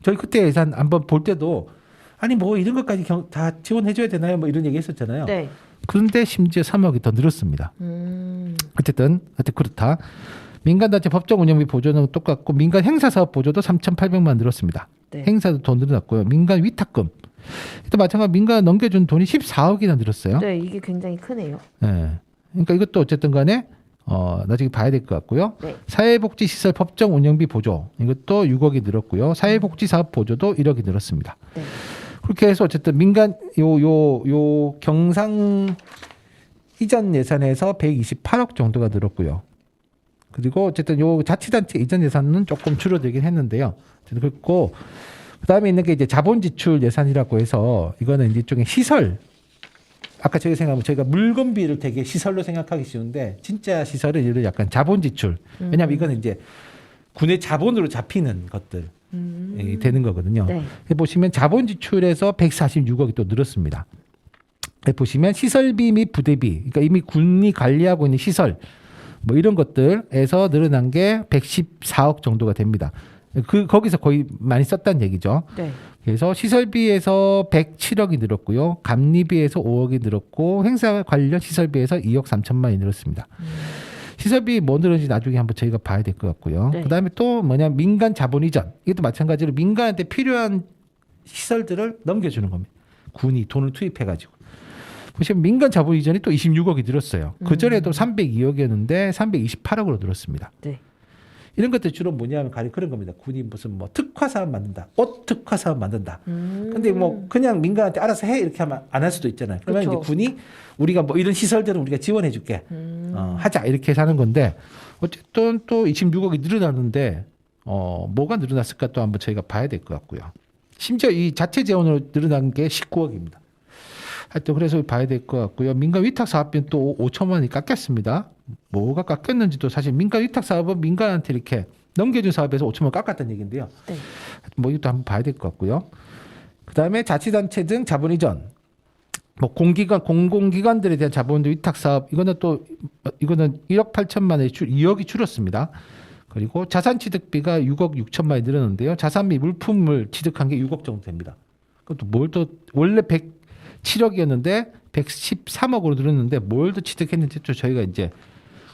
저희 그때 예산 한번 볼 때도 아니 뭐 이런 것까지 다 지원해줘야 되나요? 뭐 이런 얘기 했었잖아요. 네. 그런데 심지어 3억이 더 늘었습니다. 어쨌든 그렇다. 민간단체 법정 운영비 보조는 똑같고 민간 행사사업 보조도 3,800만 원 늘었습니다. 네. 행사도 더 늘어났고요. 민간 위탁금 또 마찬가지로 민간 넘겨준 돈이 14억이나 늘었어요. 네, 이게 굉장히 크네요. 네. 그러니까 이것도 어쨌든 간에 나중에 봐야 될 것 같고요. 네. 사회복지시설 법정 운영비 보조 이것도 6억이 늘었고요. 사회복지사업 보조도 1억이 늘었습니다. 네. 그렇게 해서 어쨌든 민간 요 경상 이전 예산에서 128억 정도가 늘었고요. 그리고 어쨌든 요 자치단체 이전 예산은 조금 줄어들긴 했는데요. 그렇고 그다음에 있는 게 이제 자본지출 예산이라고 해서 이거는 이제 일종의 시설. 아까 저희가 생각하면 저희가 물건비를 되게 시설로 생각하기 쉬운데 진짜 시설은 이런 약간 자본지출. 왜냐하면 이거는 이제 군의 자본으로 잡히는 것들. 되는 거거든요. 네. 보시면 자본지출에서 146억이 또 늘었습니다. 보시면 시설비 및 부대비, 그러니까 이미 군이 관리하고 있는 시설, 뭐 이런 것들에서 늘어난 게 114억 정도가 됩니다. 거기서 거의 많이 썼다는 얘기죠. 네. 그래서 시설비에서 107억이 늘었고요. 감리비에서 5억이 늘었고 행사 관련 시설비에서 2억 3천만 원이 늘었습니다. 시설비 뭐 늘었는지 나중에 한번 저희가 봐야 될 것 같고요. 네. 그다음에 또 민간 자본 이전. 이것도 마찬가지로 민간한테 필요한 시설들을 넘겨주는 겁니다. 군이 돈을 투입해가지고. 보시면 민간 자본 이전이 또 26억이 늘었어요. 그전에도 302억이었는데 328억으로 늘었습니다. 네. 이런 것들 주로 뭐냐면 가령 그런 겁니다. 군이 무슨 뭐 특화 사업 만든다, 옷 특화 사업 만든다. 근데 뭐 그냥 민간한테 알아서 해 이렇게 하면 안 할 수도 있잖아요. 그러면 그쵸. 이제 군이 우리가 뭐 이런 시설들은 우리가 지원해줄게, 하자 이렇게 해서 하는 건데 어쨌든 또 26억이 늘어나는데 뭐가 늘어났을까 또 한번 저희가 봐야 될 것 같고요. 심지어 이 자체 재원으로 늘어난 게 19억입니다. 하여튼 그래서 봐야 될 것 같고요. 민간 위탁 사업비는 또 5천만 원이 깎였습니다. 뭐가 깎였는지도 사실 민간 위탁 사업은 민간한테 이렇게 넘겨준 사업에서 5천만 원 깎았다는 얘기인데요. 네. 뭐 이것도 한번 봐야 될 것 같고요. 그다음에 자치단체 등 자본 이전, 뭐 공공기관들에 대한 자본 위탁 사업 이거는 1억 8천만 원에 2억이 줄었습니다. 그리고 자산 취득비가 6억 6천만 원이 늘었는데요. 자산 및 물품을 취득한 게 6억 정도 됩니다. 그것도 뭘 또 원래 107억이었는데 113억으로 늘었는데 뭘 더 취득했는지 또 저희가 이제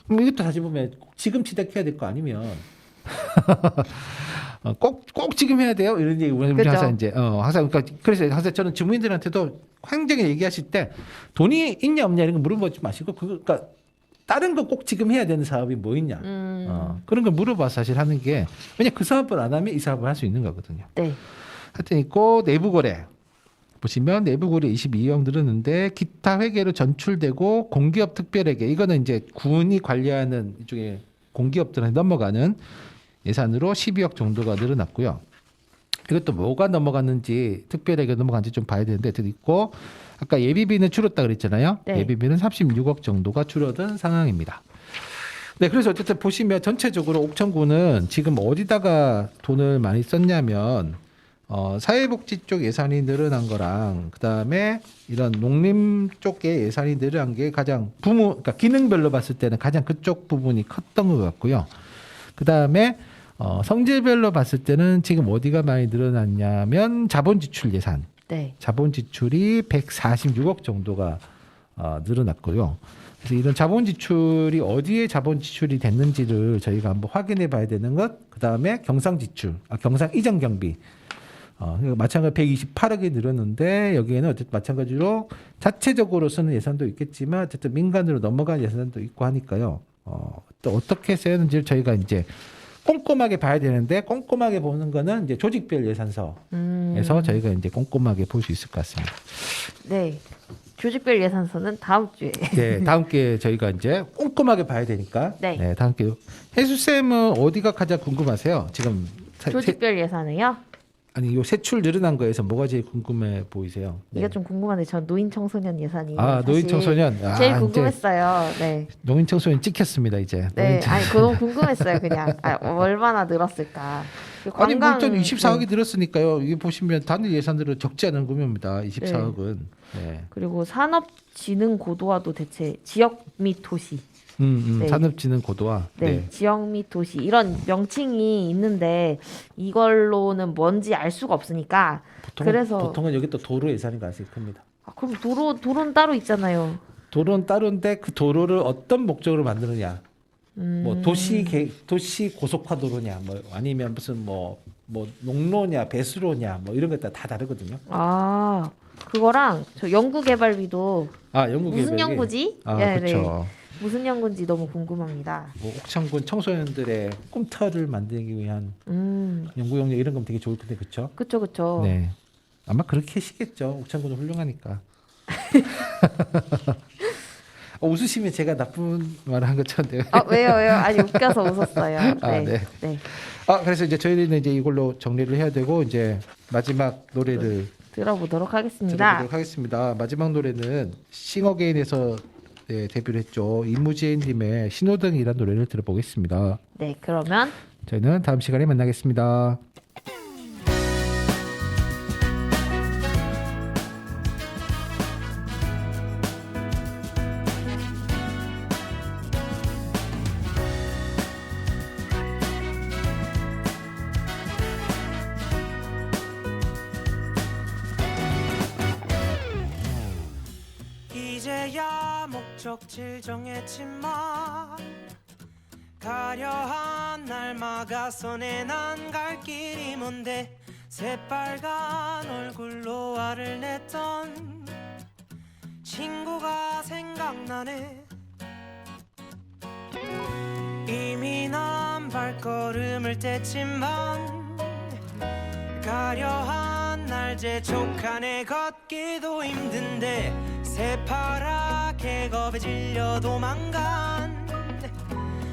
이것도 다시 보면 지금 취득해야 될 거 아니면 꼭 지금 해야 돼요 이런 얘기 우리 그죠. 항상 이제 항상 그래서 항상 저는 주민들한테도 행정에 얘기하실 때 돈이 있냐 없냐 이런 거 물어보지 마시고 그러니까 다른 거 꼭 지금 해야 되는 사업이 뭐 있냐 그런 걸 물어봐 사실 하는 게 왜냐 그 사업을 안 하면 이 사업을 할 수 있는 거거든요. 네. 하여튼 있고 내부 거래 보시면 내부 거래 22억 늘었는데 기타 회계로 전출되고 공기업 특별회계 이거는 이제 군이 관리하는 이쪽에 공기업들한테 넘어가는 예산으로 12억 정도가 늘어났고요. 이것도 뭐가 넘어갔는지 특별회계 넘어간지 좀 봐야 되는데 있고 아까 예비비는 줄었다 그랬잖아요. 네. 예비비는 36억 정도가 줄어든 상황입니다. 네, 그래서 어쨌든 보시면 전체적으로 옥천군은 지금 어디다가 돈을 많이 썼냐면 사회복지 쪽 예산이 늘어난 거랑 그다음에 이런 농림 쪽의 예산이 늘어난 게 가장 그러니까 기능별로 봤을 때는 가장 그쪽 부분이 컸던 것 같고요. 그다음에 성질별로 봤을 때는 지금 어디가 많이 늘어났냐면 자본 지출 예산. 네. 자본 지출이 146억 정도가 늘어났고요. 그래서 이런 자본 지출이 어디에 자본 지출이 됐는지를 저희가 한번 확인해 봐야 되는 것. 그다음에 경상 지출, 경상 이전 경비. 마찬가지로 128억이 늘었는데 여기에는 어쨌든 마찬가지로 자체적으로 쓰는 예산도 있겠지만 어쨌든 민간으로 넘어간 예산도 있고 하니까요. 또 어떻게 쓰는지를 저희가 이제 꼼꼼하게 봐야 되는데 꼼꼼하게 보는 거는 이제 조직별 예산서에서 저희가 이제 꼼꼼하게 볼 수 있을 것 같습니다. 네. 조직별 예산서는 다음 주에. 네, 다음 기회에 저희가 이제 꼼꼼하게 봐야 되니까. 네. 다음 기회. 혜수쌤은 어디가 가장 궁금하세요? 지금 조직별 예산이요? 아니 요 세출 늘어난 거에서 뭐가 제일 궁금해 보이세요? 네. 이게 좀 궁금한데 전 노인 청소년 예산이 노인 청소년 제일 이제 궁금했어요. 네. 노인 청소년 찍혔습니다 이제. 네. 아니 그거 너무 궁금했어요. 그냥 얼마나 늘었을까. 아니 뭐 일단 네. 24억이 늘었으니까요. 이게 보시면 단일 예산들은 적지 않은 금액입니다. 24억은. 네. 그리고 산업진흥 고도화도 대체 지역 및 도시. 네. 산업진흥 고도화. 네. 지역 및 도시 이런 명칭이 있는데 이걸로는 뭔지 알 수가 없으니까 보통은 여기 또 도로 예산이 가장 큽니다. 그럼 도로는 따로 있잖아요. 도로는 따로인데 그 도로를 어떤 목적으로 만드느냐. 뭐 도시 고속화 도로냐, 뭐 아니면 무슨 뭐 농로냐, 배수로냐, 뭐 이런 것들 다 다르거든요. 그거랑 저 연구개발비도 연구개발비 무슨 연구지? 그렇죠. 무슨 연구인지 너무 궁금합니다. 뭐 옥천군 청소년들의 꿈터를 만들기 위한 연구 용역 이런 건 되게 좋을 텐데 그렇죠? 그렇죠. 네, 아마 그렇게 시겠죠. 옥천군은 훌륭하니까. 웃으시면 제가 나쁜 말을 한 것처럼 돼요. 왜요? 아니 웃겨서 웃었어요. 네. 네. 그래서 이제 저희는 이제 이걸로 정리를 해야 되고 이제 마지막 노래를 들어보도록 하겠습니다. 마지막 노래는 싱어게인에서 데뷔를 했죠. 이무재님의 신호등이라는 노래를 들어보겠습니다. 네, 그러면 저희는 다음 시간에 만나겠습니다. 이제야 목적지를 정했지만 가려한 날 막아서네 난 갈 길이 뭔데 새빨간 얼굴로 화를 냈던 친구가 생각나네 이미 난 발걸음 잠을 뗐지만 가려한 날 재촉하네 걷기도 힘든데 새파랗게 겁에 질려 도망간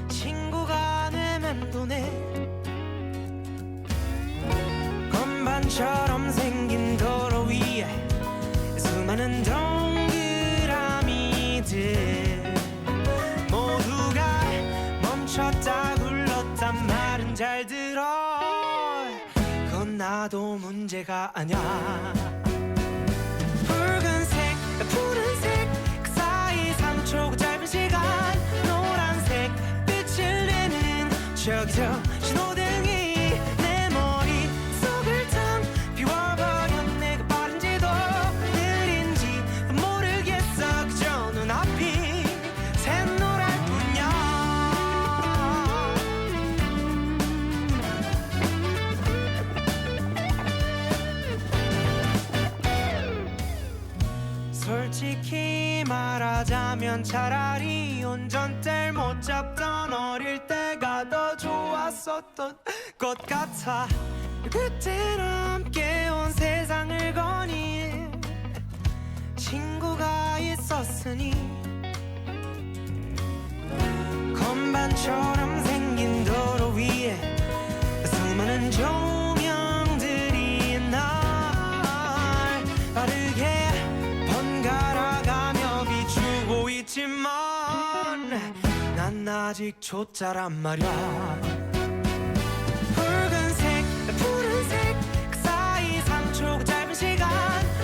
친구가 내 맴도네 건반처럼 생긴 도로 위에 수많은 동그라미들 모두가 멈췄다 굴렀단 말은 잘 들어 그건 나도 문제가 아냐 붉은색 푸른색 그 사이 3초 짧은 시간 노란색 빛을 내는 저기 저 신호등이 내 머릿속을 텅 비워버렸네 그 빠른지도 느린지도 모르겠어 그저 눈앞이 샛노랄 뿐이야 솔직히 말하자면 차라리 운전대를 못 잡던 어릴 때가 더 좋았었던 것 같아 그때는 함께 온 세상을 거닐 친구가 있었으니 건반처럼 생긴 도로 위에 수많은 조명들이 날 빠르게 번갈아가며 비추고 있지만 난 아직 초짜란 말야 붉은색 푸른색 그 사이 3초 짧은 시간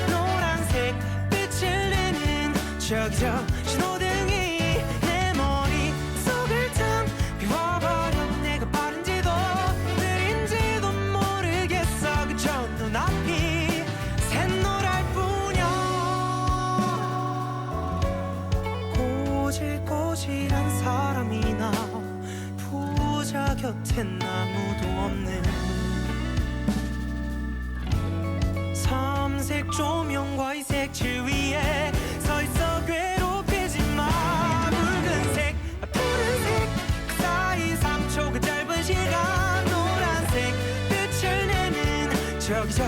노란색 빛을 내는 저기 저 신호등이 내 머릿속을 텅 비워버렸네 그 빠른지도 느린지도 모르겠어 그저 눈앞이 샛노랄 뿐이야 꼬질꼬질한 사람이나 부자 곁엔 아무도 없는 삼색 조명과 이 색칠 위에 서있어 괴롭히지 마 붉은색 푸른색 그 사이 3초 그 짧은 시간 노란색 빛을 내는 저기 저